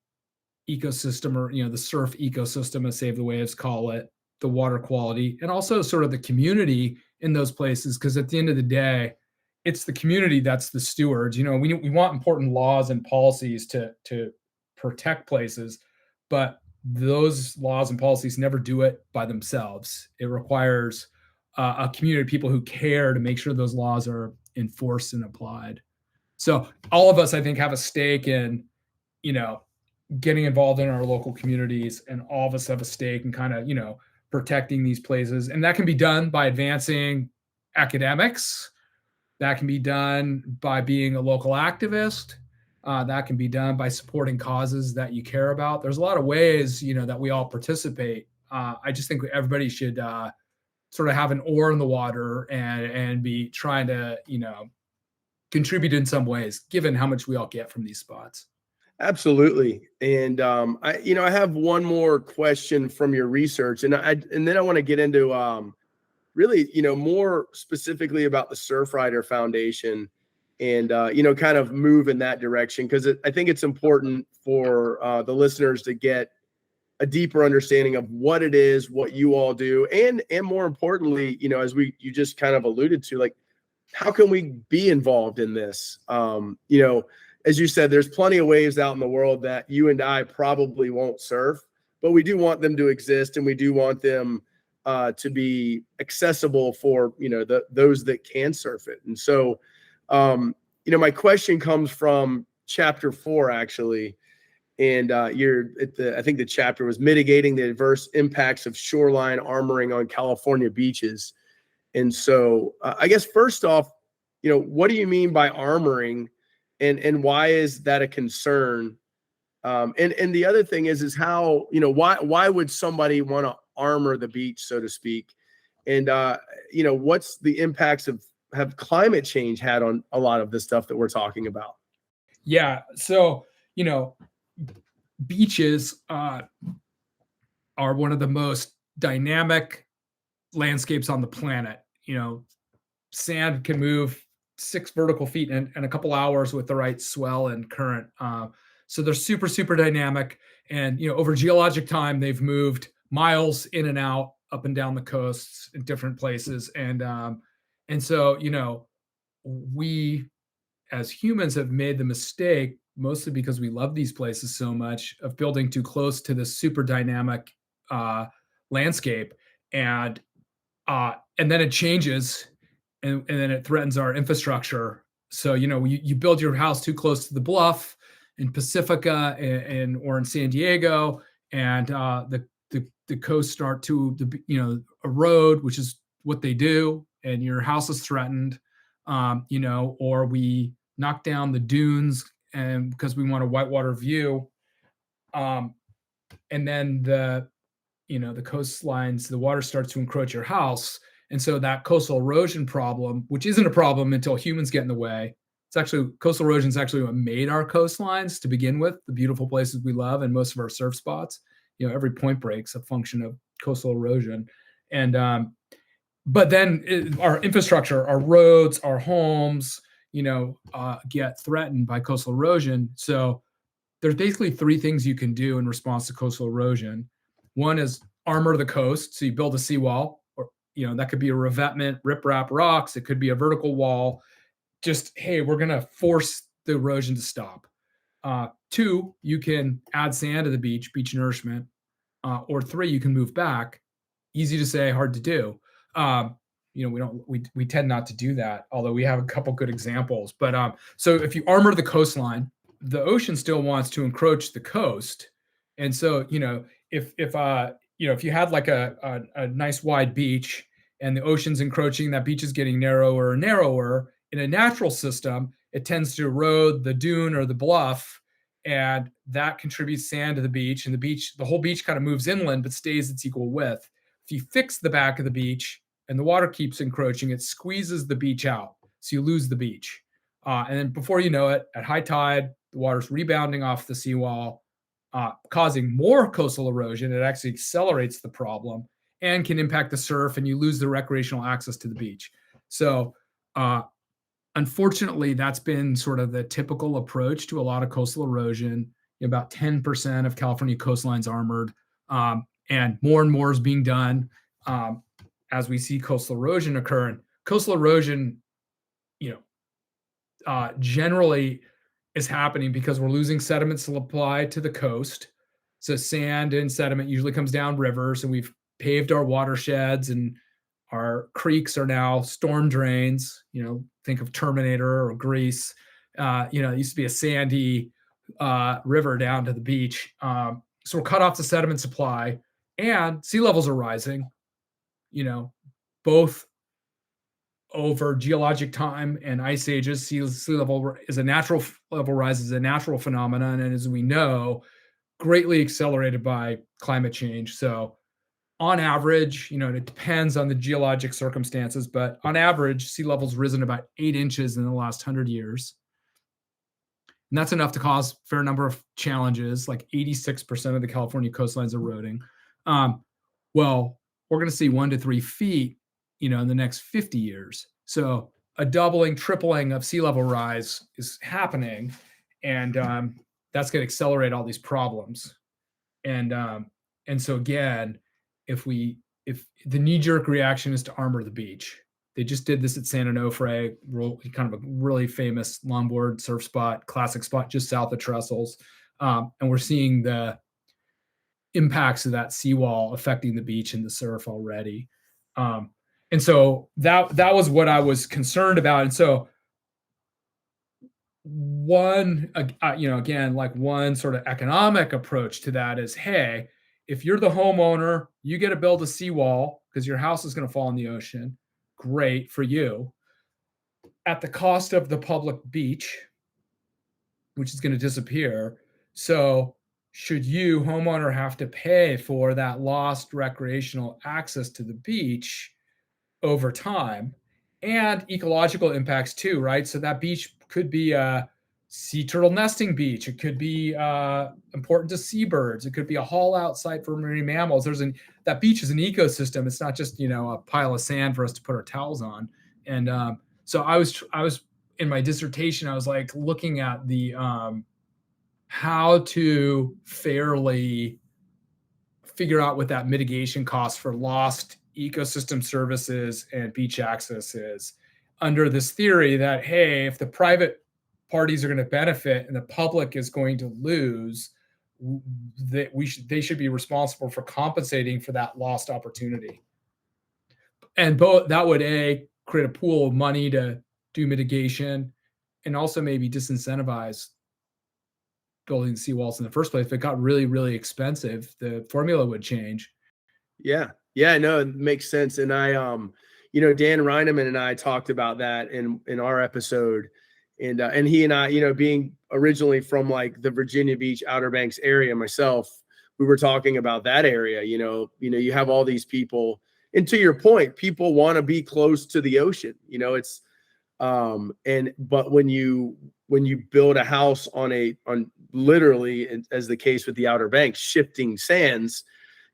ecosystem, or the surf ecosystem, as Save the Waves call it, the water quality, and also sort of the community in those places, because at the end of the day, it's the community that's the stewards. We want important laws and policies to protect places, but those laws and policies never do it by themselves. It requires a community of people who care to make sure those laws are enforced and applied. So all of us, I think, have a stake in getting involved in our local communities, and all of us have a stake in kind of protecting these places. And that can be done by advancing academics. That can be done by being a local activist. That can be done by supporting causes that you care about. There's a lot of ways, that we all participate. I just think everybody should sort of have an oar in the water and be trying to, contribute in some ways, given how much we all get from these spots. Absolutely. And I have one more question from your research, and then I want to get into really, more specifically about the Surfrider Foundation, and kind of move in that direction, because I think it's important for the listeners to get a deeper understanding of what it is, what you all do, and more importantly, as you just kind of alluded to, like, how can we be involved in this? As you said, there's plenty of waves out in the world that you and I probably won't surf, but we do want them to exist, and we do want them to be accessible for those that can surf it. And so, my question comes from chapter 4, actually, and I think the chapter was mitigating the adverse impacts of shoreline armoring on California beaches. And so, I guess first off, what do you mean by armoring? And why is that a concern? And the other thing is how, why would somebody want to armor the beach, so to speak? And, what's the impacts have climate change had on a lot of the stuff that we're talking about? Yeah. So, beaches are one of the most dynamic landscapes on the planet. Sand can move 6 vertical feet in a couple hours with the right swell and current. So they're super, super dynamic. And, over geologic time, they've moved miles in and out, up and down the coasts in different places. And so, we as humans have made the mistake, mostly because we love these places so much, of building too close to this super dynamic landscape. And then it changes, and then it threatens our infrastructure. So, you build your house too close to the bluff in Pacifica or in San Diego, and the coasts start to erode, which is what they do, and your house is threatened. Or we knock down the dunes, and because we want a whitewater view, and then the coastlines, the water starts to encroach your house. And so that coastal erosion problem, which isn't a problem until humans get in the way, coastal erosion is actually what made our coastlines to begin with, the beautiful places we love and most of our surf spots. Every point break's a function of coastal erosion. And but then our infrastructure, our roads, our homes, get threatened by coastal erosion. So there's basically 3 things you can do in response to coastal erosion. One is armor the coast. So you build a seawall, or, that could be a revetment, riprap rocks. It could be a vertical wall. Just, hey, we're going to force the erosion to stop. 2, you can add sand to the beach nourishment. Or 3, you can move back. Easy to say, hard to do. We tend not to do that, although we have a couple good examples. But so if you armor the coastline, the ocean still wants to encroach the coast. And so, if you had like a nice wide beach, and the ocean's encroaching, that beach is getting narrower and narrower. In a natural system, it tends to erode the dune or the bluff, and that contributes sand to the beach. And the whole beach kind of moves inland, but stays its equal width. If you fix the back of the beach and the water keeps encroaching, it squeezes the beach out. So you lose the beach. And then before you know it, at high tide, the water's rebounding off the seawall, causing more coastal erosion. It actually accelerates the problem and can impact the surf, and you lose the recreational access to the beach. So unfortunately, that's been sort of the typical approach to a lot of coastal erosion. About 10% of California coastlines armored, and more is being done as we see coastal erosion occur. And coastal erosion, generally is happening because we're losing sediment supply to the coast. So sand and sediment usually comes down rivers, and we've paved our watersheds, and our creeks are now storm drains. Think of Terminator or Grease. It used to be a sandy river down to the beach. So we're cut off the sediment supply, and sea levels are rising, both over geologic time and ice ages. Sea level is a natural level rise, is a natural phenomenon, and as we know, greatly accelerated by climate change. So on average, it depends on the geologic circumstances, but on average, sea level's risen about 8 inches in the last 100 years. And that's enough to cause a fair number of challenges, like 86% of the California coastlines eroding. Well, we're going to see 1 to 3 feet, in the next 50 years. So a doubling, tripling of sea level rise is happening. And that's going to accelerate all these problems. And so again, if the knee-jerk reaction is to armor the beach. They just did this at San Onofre, kind of a really famous longboard surf spot, classic spot just south of Trestles. And we're seeing the impacts of that seawall affecting the beach and the surf already. And so that was what I was concerned about. And so one sort of economic approach to that is, hey, if you're the homeowner, you get to build a seawall because your house is going to fall in the ocean. Great for you. At the cost of the public beach, which is going to disappear. So should you, homeowner, have to pay for that lost recreational access to the beach over time? And ecological impacts too, right? So that beach could be a sea turtle nesting beach. It could be important to seabirds. It could be a haul out site for marine mammals. That beach is an ecosystem. It's not just a pile of sand for us to put our towels on. And so I was in my dissertation, I was like looking at the how to fairly figure out what that mitigation cost for lost ecosystem services and beach access is, under this theory that, hey, if the private parties are going to benefit and the public is going to lose, they should be responsible for compensating for that lost opportunity. And both that would create a pool of money to do mitigation, and also maybe disincentivize building seawalls in the first place. If it got really, really expensive, the formula would change. Yeah, no, it makes sense. And I, Dan Reineman and I talked about that in our episode, and he and I, being originally from like the Virginia Beach, Outer Banks area myself, we were talking about that area. You have all these people, and to your point, people want to be close to the ocean. But when you build a house on literally, as the case with the Outer Banks, shifting sands,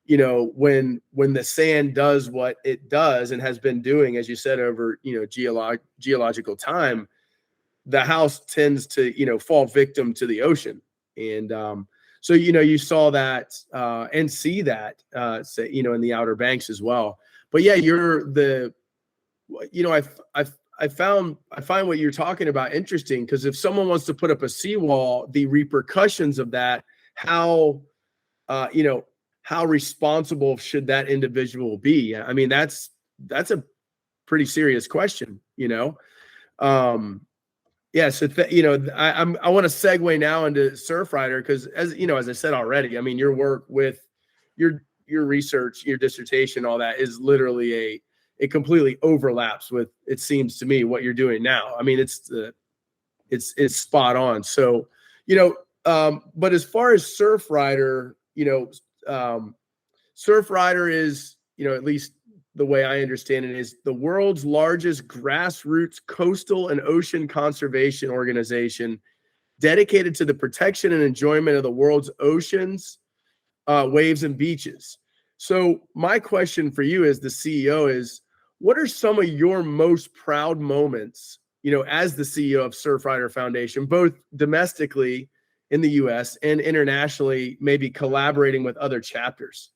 when the sand does what it does and has been doing, as you said, over, geological time, the house tends to, fall victim to the ocean. And so, you saw that and see that, in the Outer Banks as well. But yeah, I find what you're talking about interesting, because if someone wants to put up a seawall, the repercussions of that, how responsible should that individual be? I mean, that's a pretty serious question, Yeah. So, I want to segue now into Surfrider, because as I said already, I mean, your work with your research, your dissertation, all that is literally it completely overlaps with, it seems to me, what you're doing now. I mean, it's spot on. So, but as far as Surfrider, Surfrider is, at least the way I understand it, is the world's largest grassroots coastal and ocean conservation organization dedicated to the protection and enjoyment of the world's oceans, waves, and beaches. So my question for you as the CEO is, what are some of your most proud moments, as the CEO of Surfrider Foundation, both domestically in the US and internationally, maybe collaborating with other chapters?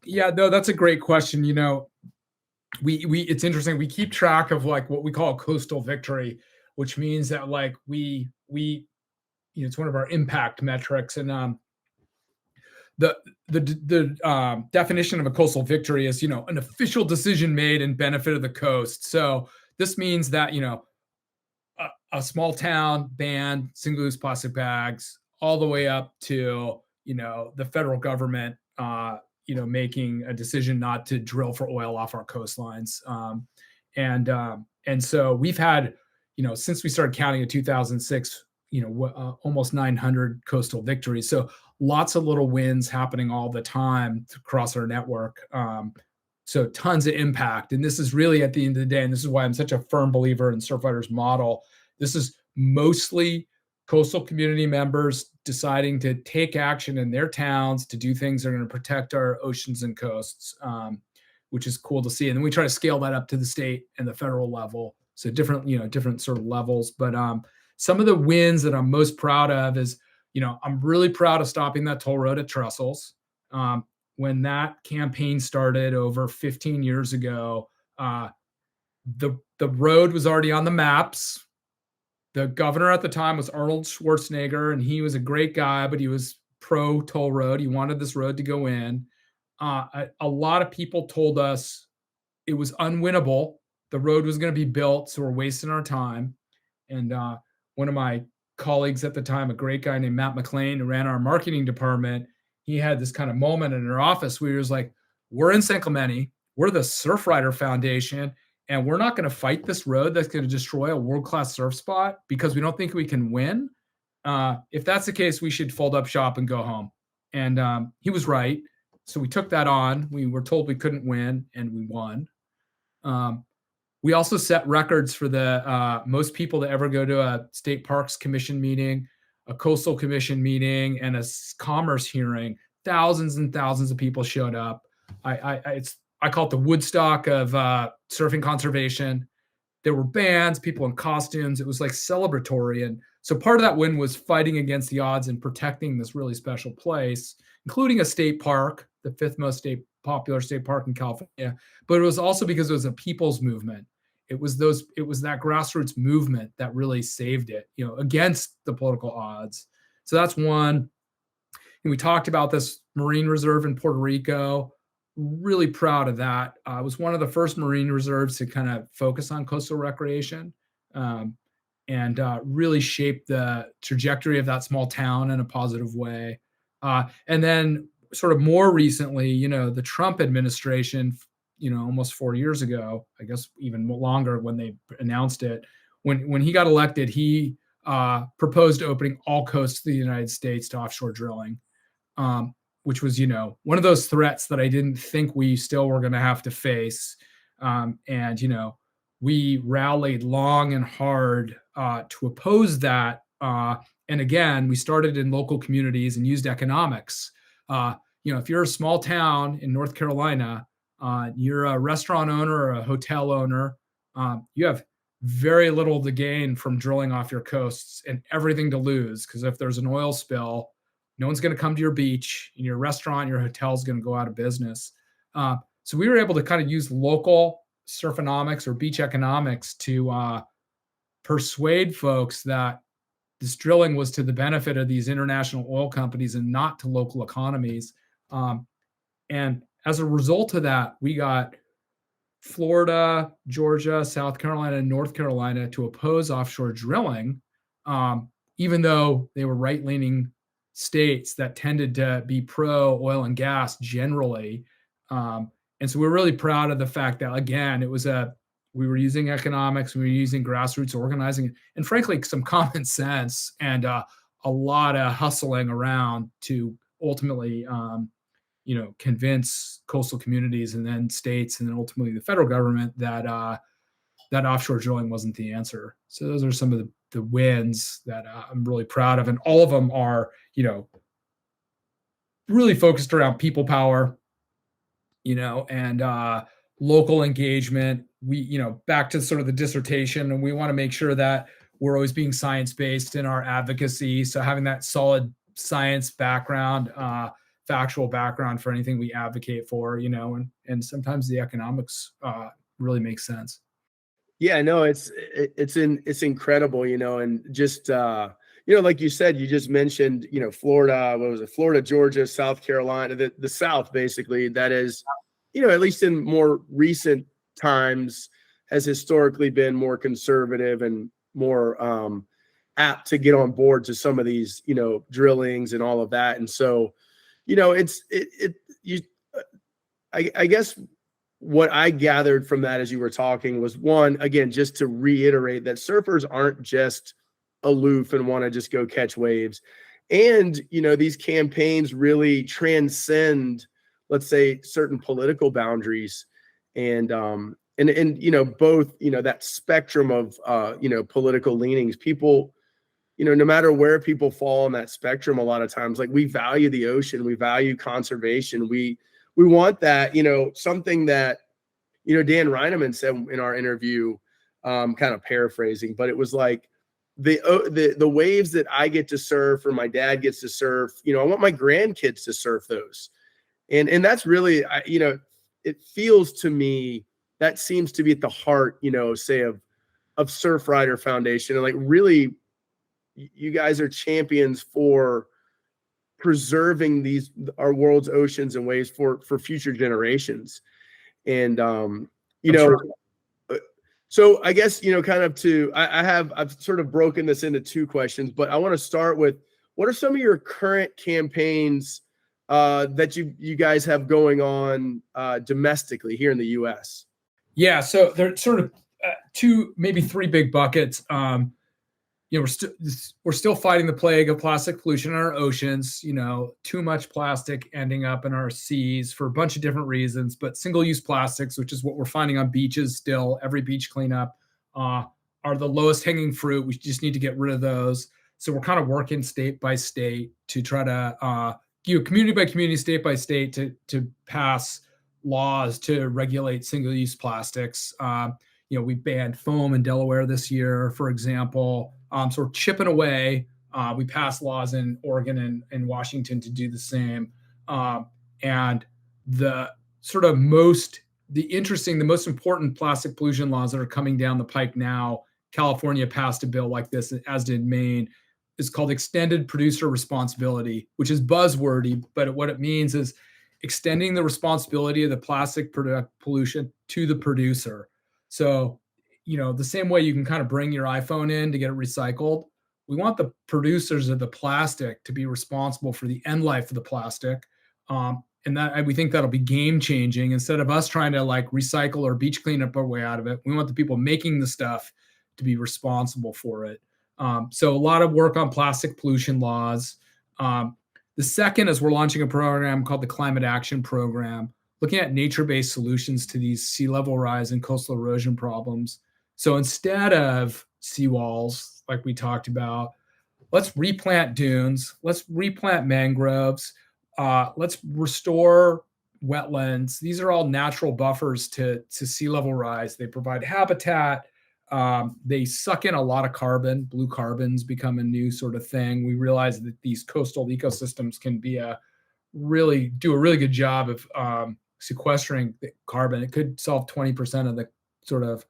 Yeah, no, that's a great question. We it's interesting. We keep track of like what we call a coastal victory, which means that like we it's one of our impact metrics. And the definition of a coastal victory is an official decision made in benefit of the coast. So this means that a small town banned single-use plastic bags all the way up to the federal government making a decision not to drill for oil off our coastlines. And so we've had since we started counting in 2006 almost 900 coastal victories. So lots of little wins happening all the time across our network. So tons of impact. And this is really at the end of the day, and this is why I'm such a firm believer in Surfrider's model. This is mostly coastal community members deciding to take action in their towns to do things that are going to protect our oceans and coasts, which is cool to see. And then we try to scale that up to the state and the federal level. So different sort of levels. But some of the wins that I'm most proud of is, I'm really proud of stopping that toll road at Trestles. When that campaign started over 15 years ago, the road was already on the maps. The governor at the time was Arnold Schwarzenegger, and he was a great guy, but he was pro toll road. He wanted this road to go in. A lot of people told us it was unwinnable. The road was going to be built, so we're wasting our time. And one of my colleagues at the time, a great guy named Matt McLean, who ran our marketing department, he had this kind of moment in our office where he was like, we're in San Clemente, we're the Surfrider Foundation, and we're not going to fight this road that's going to destroy a world-class surf spot because we don't think we can win. If that's the case, we should fold up shop and go home. And he was right. So we took that on. We were told we couldn't win, and we won. We also set records for the most people to ever go to a state parks commission meeting, a coastal commission meeting, and a commerce hearing. Thousands and thousands of people showed up. I call it the Woodstock of surfing conservation. There were bands, people in costumes. It was like celebratory. And so part of that win was fighting against the odds and protecting this really special place, including a state park, the fifth most popular state park in California. But it was also because it was a people's movement. It was that grassroots movement that really saved it, against the political odds. So that's one. And we talked about this Marine Reserve in Puerto Rico. Really proud of that. It was one of the first Marine reserves to kind of focus on coastal recreation, and really shape the trajectory of that small town in a positive way. And then sort of more recently, the Trump administration, almost 4 years ago, I guess even longer when they announced it, when he got elected, he proposed opening all coasts of the United States to offshore drilling, which was, one of those threats that I didn't think we still were going to have to face. And we rallied long and hard to oppose that. And again, we started in local communities and used economics. If you're a small town in North Carolina, you're a restaurant owner or a hotel owner, you have very little to gain from drilling off your coasts and everything to lose. Because if there's an oil spill, no one's going to come to your beach, and your restaurant, your hotel is going to go out of business. So we were able to kind of use local surfonomics or beach economics to persuade folks that this drilling was to the benefit of these international oil companies and not to local economies. And as a result of that, we got Florida, Georgia, South Carolina, and North Carolina to oppose offshore drilling, even though they were right-leaning states that tended to be pro oil and gas generally. And so we're really proud of the fact that, again, we were using economics, we were using grassroots organizing, and frankly, some common sense and a lot of hustling around to ultimately, convince coastal communities and then states and then ultimately the federal government that that offshore drilling wasn't the answer. So those are some of the wins that I'm really proud of, and all of them are really focused around people power, and local engagement. We, back to sort of the dissertation, and we want to make sure that we're always being science-based in our advocacy. So having that solid science background, factual background for anything we advocate for, and sometimes the economics really makes sense. Yeah, no, it's incredible, and just like you said, you just mentioned, Florida, what was it, Florida, Georgia, South Carolina, the South, basically, that is, at least in more recent times, has historically been more conservative and more apt to get on board to some of these, drillings and all of that. And so, I guess what I gathered from that as you were talking was, one, again, just to reiterate that surfers aren't just aloof and want to just go catch waves. And, these campaigns really transcend, let's say, certain political boundaries and both, that spectrum of, political leanings. People, no matter where people fall on that spectrum, a lot of times, like, we value the ocean, we value conservation. We want that, something that, Dan Reineman said in our interview, kind of paraphrasing, but it was like the waves that I get to surf or my dad gets to surf, I want my grandkids to surf those. And that's really, it feels to me that seems to be at the heart, say of Surfrider Foundation. And like, really, you guys are champions for preserving our world's oceans and waves for future generations. And so I guess, kind of I've sort of broken this into two questions, but I want to start with, what are some of your current campaigns that you guys have going on domestically here in the US? Yeah, so there's sort of two, maybe three big buckets. We're still fighting the plague of plastic pollution in our oceans. Too much plastic ending up in our seas for a bunch of different reasons. But single-use plastics, which is what we're finding on beaches still, every beach cleanup, are the lowest hanging fruit. We just need to get rid of those. So we're kind of working state by state to try to, community by community, state by state, to pass laws to regulate single-use plastics. We banned foam in Delaware this year, for example. So we're chipping away. We passed laws in Oregon and Washington to do the same. And the most important plastic pollution laws that are coming down the pike now, California passed a bill like this, as did Maine. It's called extended producer responsibility, which is buzzwordy, but what it means is extending the responsibility of the plastic pollution to the producer. So, the same way you can kind of bring your iPhone in to get it recycled, we want the producers of the plastic to be responsible for the end life of the plastic. And that, we think that'll be game changing. Instead of us trying to like recycle or beach clean up our way out of it, we want the people making the stuff to be responsible for it. So a lot of work on plastic pollution laws. The second is we're launching a program called the Climate Action Program, looking at nature-based solutions to these sea level rise and coastal erosion problems. So instead of seawalls, like we talked about, let's replant dunes, let's replant mangroves, let's restore wetlands. These are all natural buffers to sea level rise. They provide habitat. They suck in a lot of carbon. Blue carbon's become a new sort of thing. We realize that these coastal ecosystems can do a really good job of sequestering the carbon. It could solve 20% of the sort of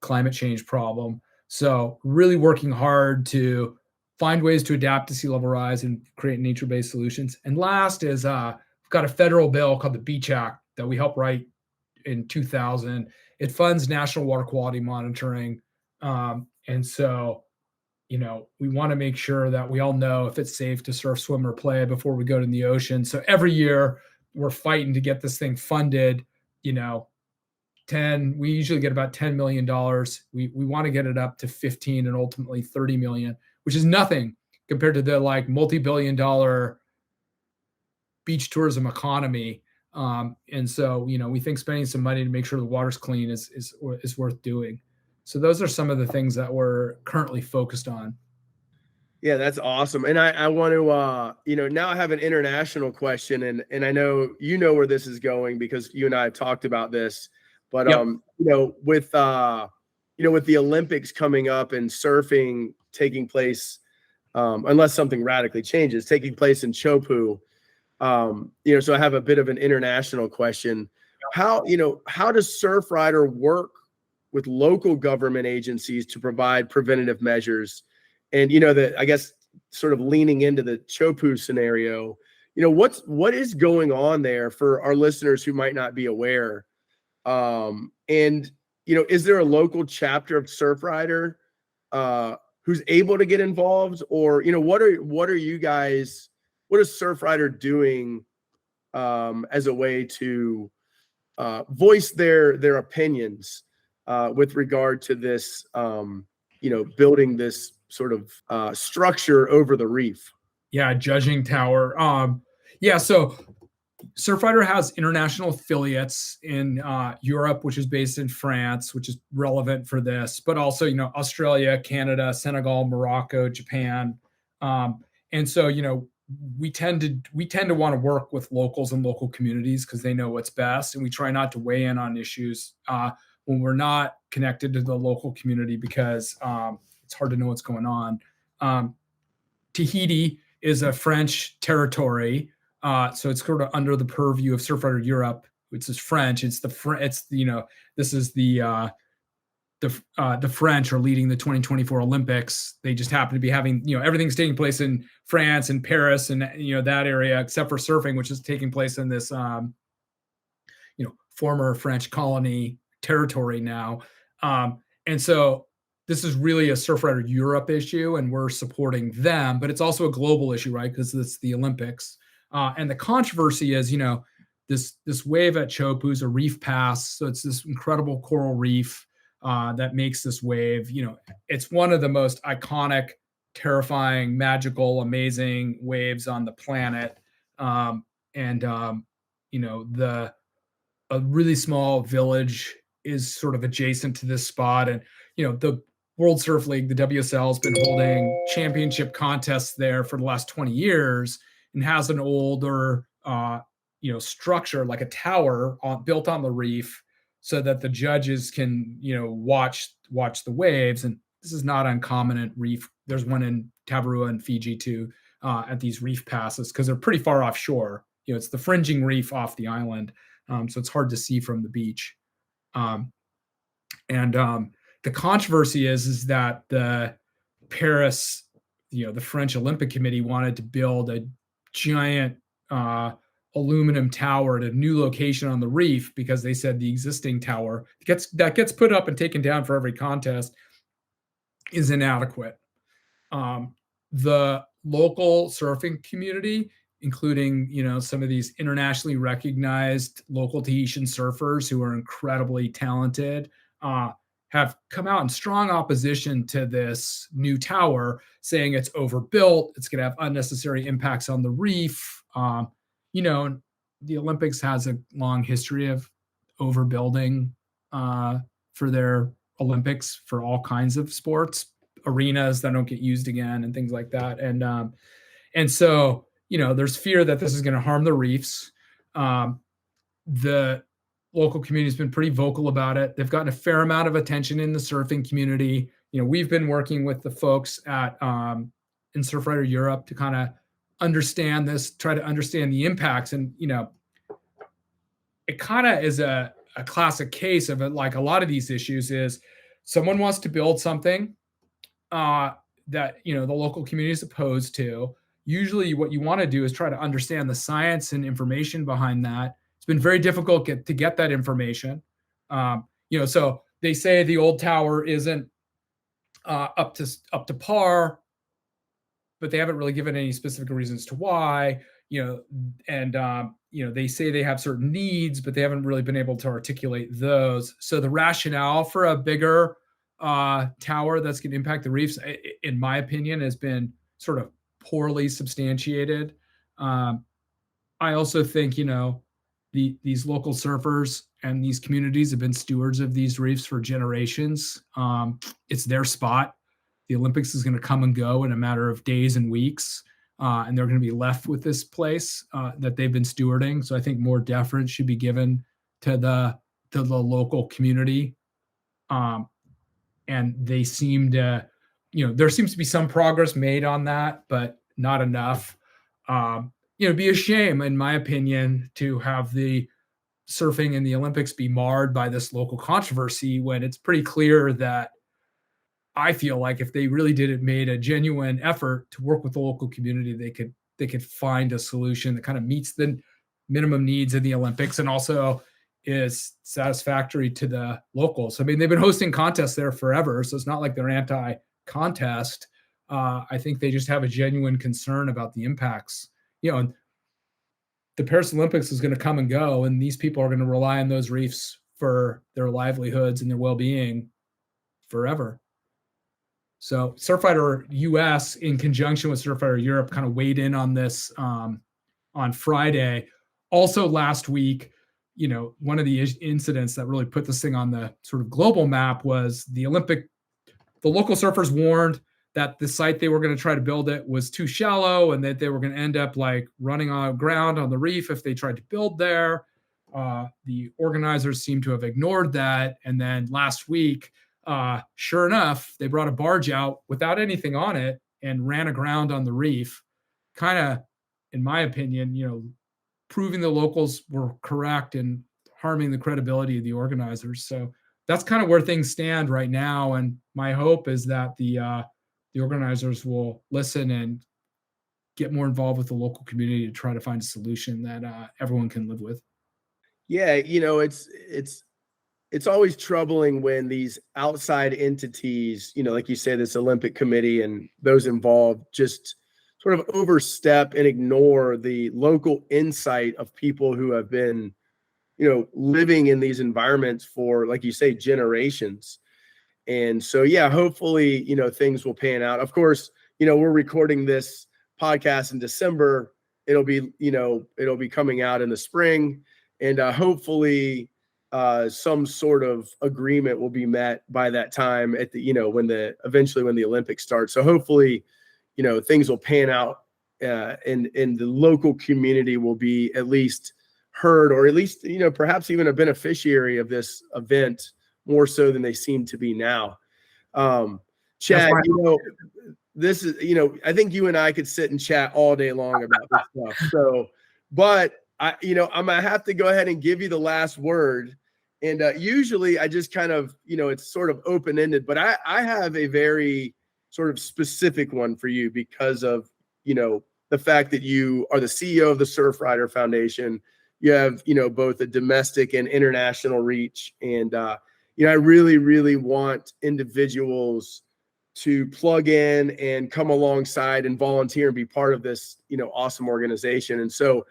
climate change problem. So really working hard to find ways to adapt to sea level rise and create nature-based solutions. And last is we've got a federal bill called the Beach Act that we helped write in 2000. It funds national water quality monitoring. And so, we want to make sure that we all know if it's safe to surf, swim, or play before we go to the ocean. So every year we're fighting to get this thing funded. We usually get about $10 million. We want to get it up to 15 and ultimately 30 million, which is nothing compared to the like multi-billion dollar beach tourism economy. And so, we think spending some money to make sure the water's clean is worth doing. So those are some of the things that we're currently focused on. Yeah, that's awesome. And I want to, now I have an international question, and I know where this is going because you and I have talked about this. But Yep. with with the Olympics coming up and surfing taking place, unless something radically changes, taking place in Chopu. So I have a bit of an international question. How does Surfrider work with local government agencies to provide preventative measures? And I guess sort of leaning into the Chopu scenario, what is going on there for our listeners who might not be aware? And is there a local chapter of Surfrider who's able to get involved, or what are you guys? What is Surfrider doing as a way to voice their opinions with regard to this? Building this sort of structure over the reef. Yeah, judging tower. So Surfrider has international affiliates in Europe, which is based in France, which is relevant for this, but also, Australia, Canada, Senegal, Morocco, Japan. And so, we tend to want to work with locals and local communities because they know what's best. And we try not to weigh in on issues when we're not connected to the local community because it's hard to know what's going on. Tahiti is a French territory. So it's sort of under the purview of Surfrider Europe, which is French. This is the French are leading the 2024 Olympics. They just happen to be having, everything's taking place in France and Paris and, that area, except for surfing, which is taking place in this, former French colony territory now. And so this is really a Surfrider Europe issue, and we're supporting them, but it's also a global issue, right? Because it's the Olympics. And the controversy is, this wave at Chopu is a reef pass. So it's this incredible coral reef that makes this wave. It's one of the most iconic, terrifying, magical, amazing waves on the planet. A really small village is sort of adjacent to this spot. And, the World Surf League, the WSL, has been holding championship contests there for the last 20 years and has an older, structure like a tower built on the reef so that the judges can, watch the waves. And this is not uncommon at reef. There's one in Tavarua and Fiji too, at these reef passes because they're pretty far offshore. It's the fringing reef off the island. So it's hard to see from the beach. The controversy is that the Paris, the French Olympic Committee wanted to build a giant aluminum tower at a new location on the reef because they said the existing tower that gets put up and taken down for every contest is inadequate. The local surfing community, including some of these internationally recognized local Tahitian surfers who are incredibly talented, have come out in strong opposition to this new tower, saying it's overbuilt, it's going to have unnecessary impacts on the reef. The Olympics has a long history of overbuilding for their Olympics for all kinds of sports, arenas that don't get used again and things like that. And so, there's fear that this is going to harm the reefs. The local community has been pretty vocal about it. They've gotten a fair amount of attention in the surfing community. We've been working with the folks at in Surfrider Europe to kind of understand this, try to understand the impacts. And, it kind of is a classic case of it. Like a lot of these issues is someone wants to build something that, the local community is opposed to. Usually what you want to do is try to understand the science and information behind that. It's been very difficult to get that information. So they say the old tower isn't up to par, but they haven't really given any specific reasons to why. They say they have certain needs, but they haven't really been able to articulate those. So the rationale for a bigger tower that's going to impact the reefs, in my opinion, has been sort of poorly substantiated. I also think, these local surfers and these communities have been stewards of these reefs for generations. It's their spot. The Olympics is going to come and go in a matter of days and weeks, and they're going to be left with this place that they've been stewarding. So I think more deference should be given to the local community, and they seem to, there seems to be some progress made on that, but not enough. It'd be a shame, in my opinion, to have the surfing in the Olympics be marred by this local controversy when it's pretty clear that I feel like if they really made a genuine effort to work with the local community, they could find a solution that kind of meets the minimum needs of the Olympics and also is satisfactory to the locals. I mean, they've been hosting contests there forever, so it's not like they're anti-contest. I think they just have a genuine concern about the impacts. The Paris Olympics is going to come and go, and these people are going to rely on those reefs for their livelihoods and their well-being forever. So Surfrider US, in conjunction with Surfrider Europe, kind of weighed in on this on Friday. Also last week, one of the incidents that really put this thing on the sort of global map was the local surfers warned that the site they were going to try to build it was too shallow and that they were going to end up like running on ground on the reef if they tried to build there. The organizers seem to have ignored that. And then last week, sure enough, they brought a barge out without anything on it and ran aground on the reef, kind of, in my opinion, proving the locals were correct and harming the credibility of the organizers. So that's kind of where things stand right now. And my hope is that the organizers will listen and get more involved with the local community to try to find a solution that everyone can live with. Yeah, it's always troubling when these outside entities, like you say, this Olympic Committee and those involved just sort of overstep and ignore the local insight of people who have been, living in these environments for, like you say, generations. And so, yeah, hopefully, things will pan out. Of course, we're recording this podcast in December. It'll be coming out in the spring, and hopefully some sort of agreement will be met by that time at the, eventually when the Olympics start. So hopefully, things will pan out and the local community will be at least heard, or at least, perhaps even a beneficiary of this event more so than they seem to be now. Chad, this is, I think you and I could sit and chat all day long about this stuff. So, but I'm gonna have to go ahead and give you the last word. And usually I just kind of, it's sort of open-ended, but I have a very sort of specific one for you because of, the fact that you are the CEO of the Surfrider Foundation. You have, both a domestic and international reach. And, I really, really want individuals to plug in and come alongside and volunteer and be part of this, awesome organization. And so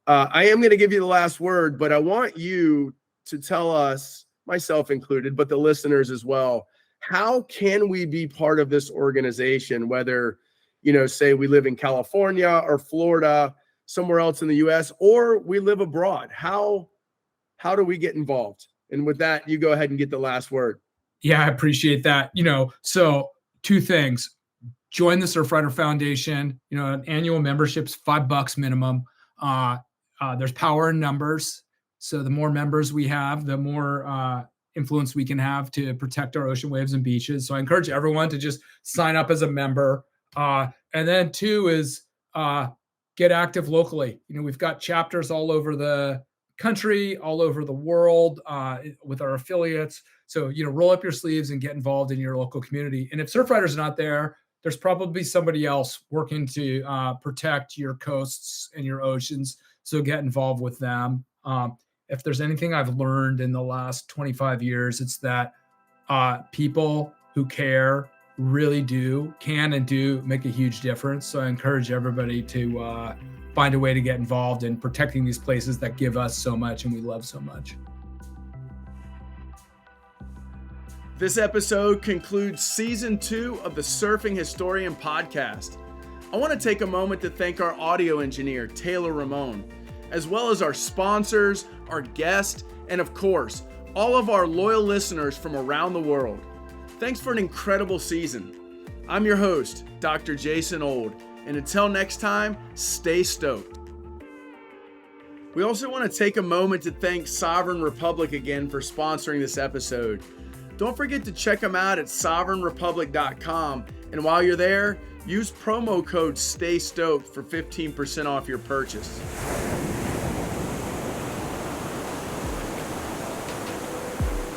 I am going to give you the last word, but I want you to tell us, myself included, but the listeners as well, how can we be part of this organization, whether, say we live in California or Florida, somewhere else in the US, or we live abroad? How do we get involved? And with that, you go ahead and get the last word. Yeah, I appreciate that. So two things: join the Surfrider Foundation. An annual membership's $5 minimum. There's power in numbers. So the more members we have, the more influence we can have to protect our ocean waves and beaches. So I encourage everyone to just sign up as a member. And then two is get active locally. We've got chapters all over the country, all over the world with our affiliates. So, roll up your sleeves and get involved in your local community. And if Surfrider's not there, there's probably somebody else working to protect your coasts and your oceans. So get involved with them. If there's anything I've learned in the last 25 years, it's that people who care really can and do make a huge difference. So I encourage everybody to find a way to get involved in protecting these places that give us so much and we love so much. This episode concludes season 2 of the Surfing Historian podcast. I want to take a moment to thank our audio engineer, Taylor Ramon. as well as our sponsors, our guests, and of course, all of our loyal listeners from around the world. Thanks for an incredible season. I'm your host, Dr. Jason Old, and until next time, stay stoked. We also want to take a moment to thank Sovereign Republic again for sponsoring this episode. Don't forget to check them out at sovereignrepublic.com, and while you're there, use promo code STAYSTOKED for 15% off your purchase.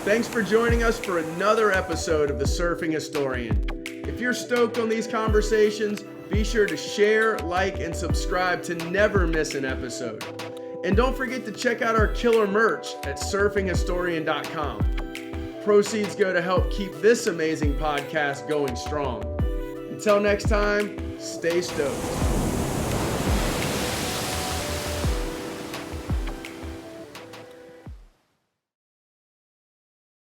Thanks for joining us for another episode of The Surfing Historian. If you're stoked on these conversations, be sure to share, like, and subscribe to never miss an episode. And don't forget to check out our killer merch at surfinghistorian.com. Proceeds go to help keep this amazing podcast going strong. Until next time, stay stoked.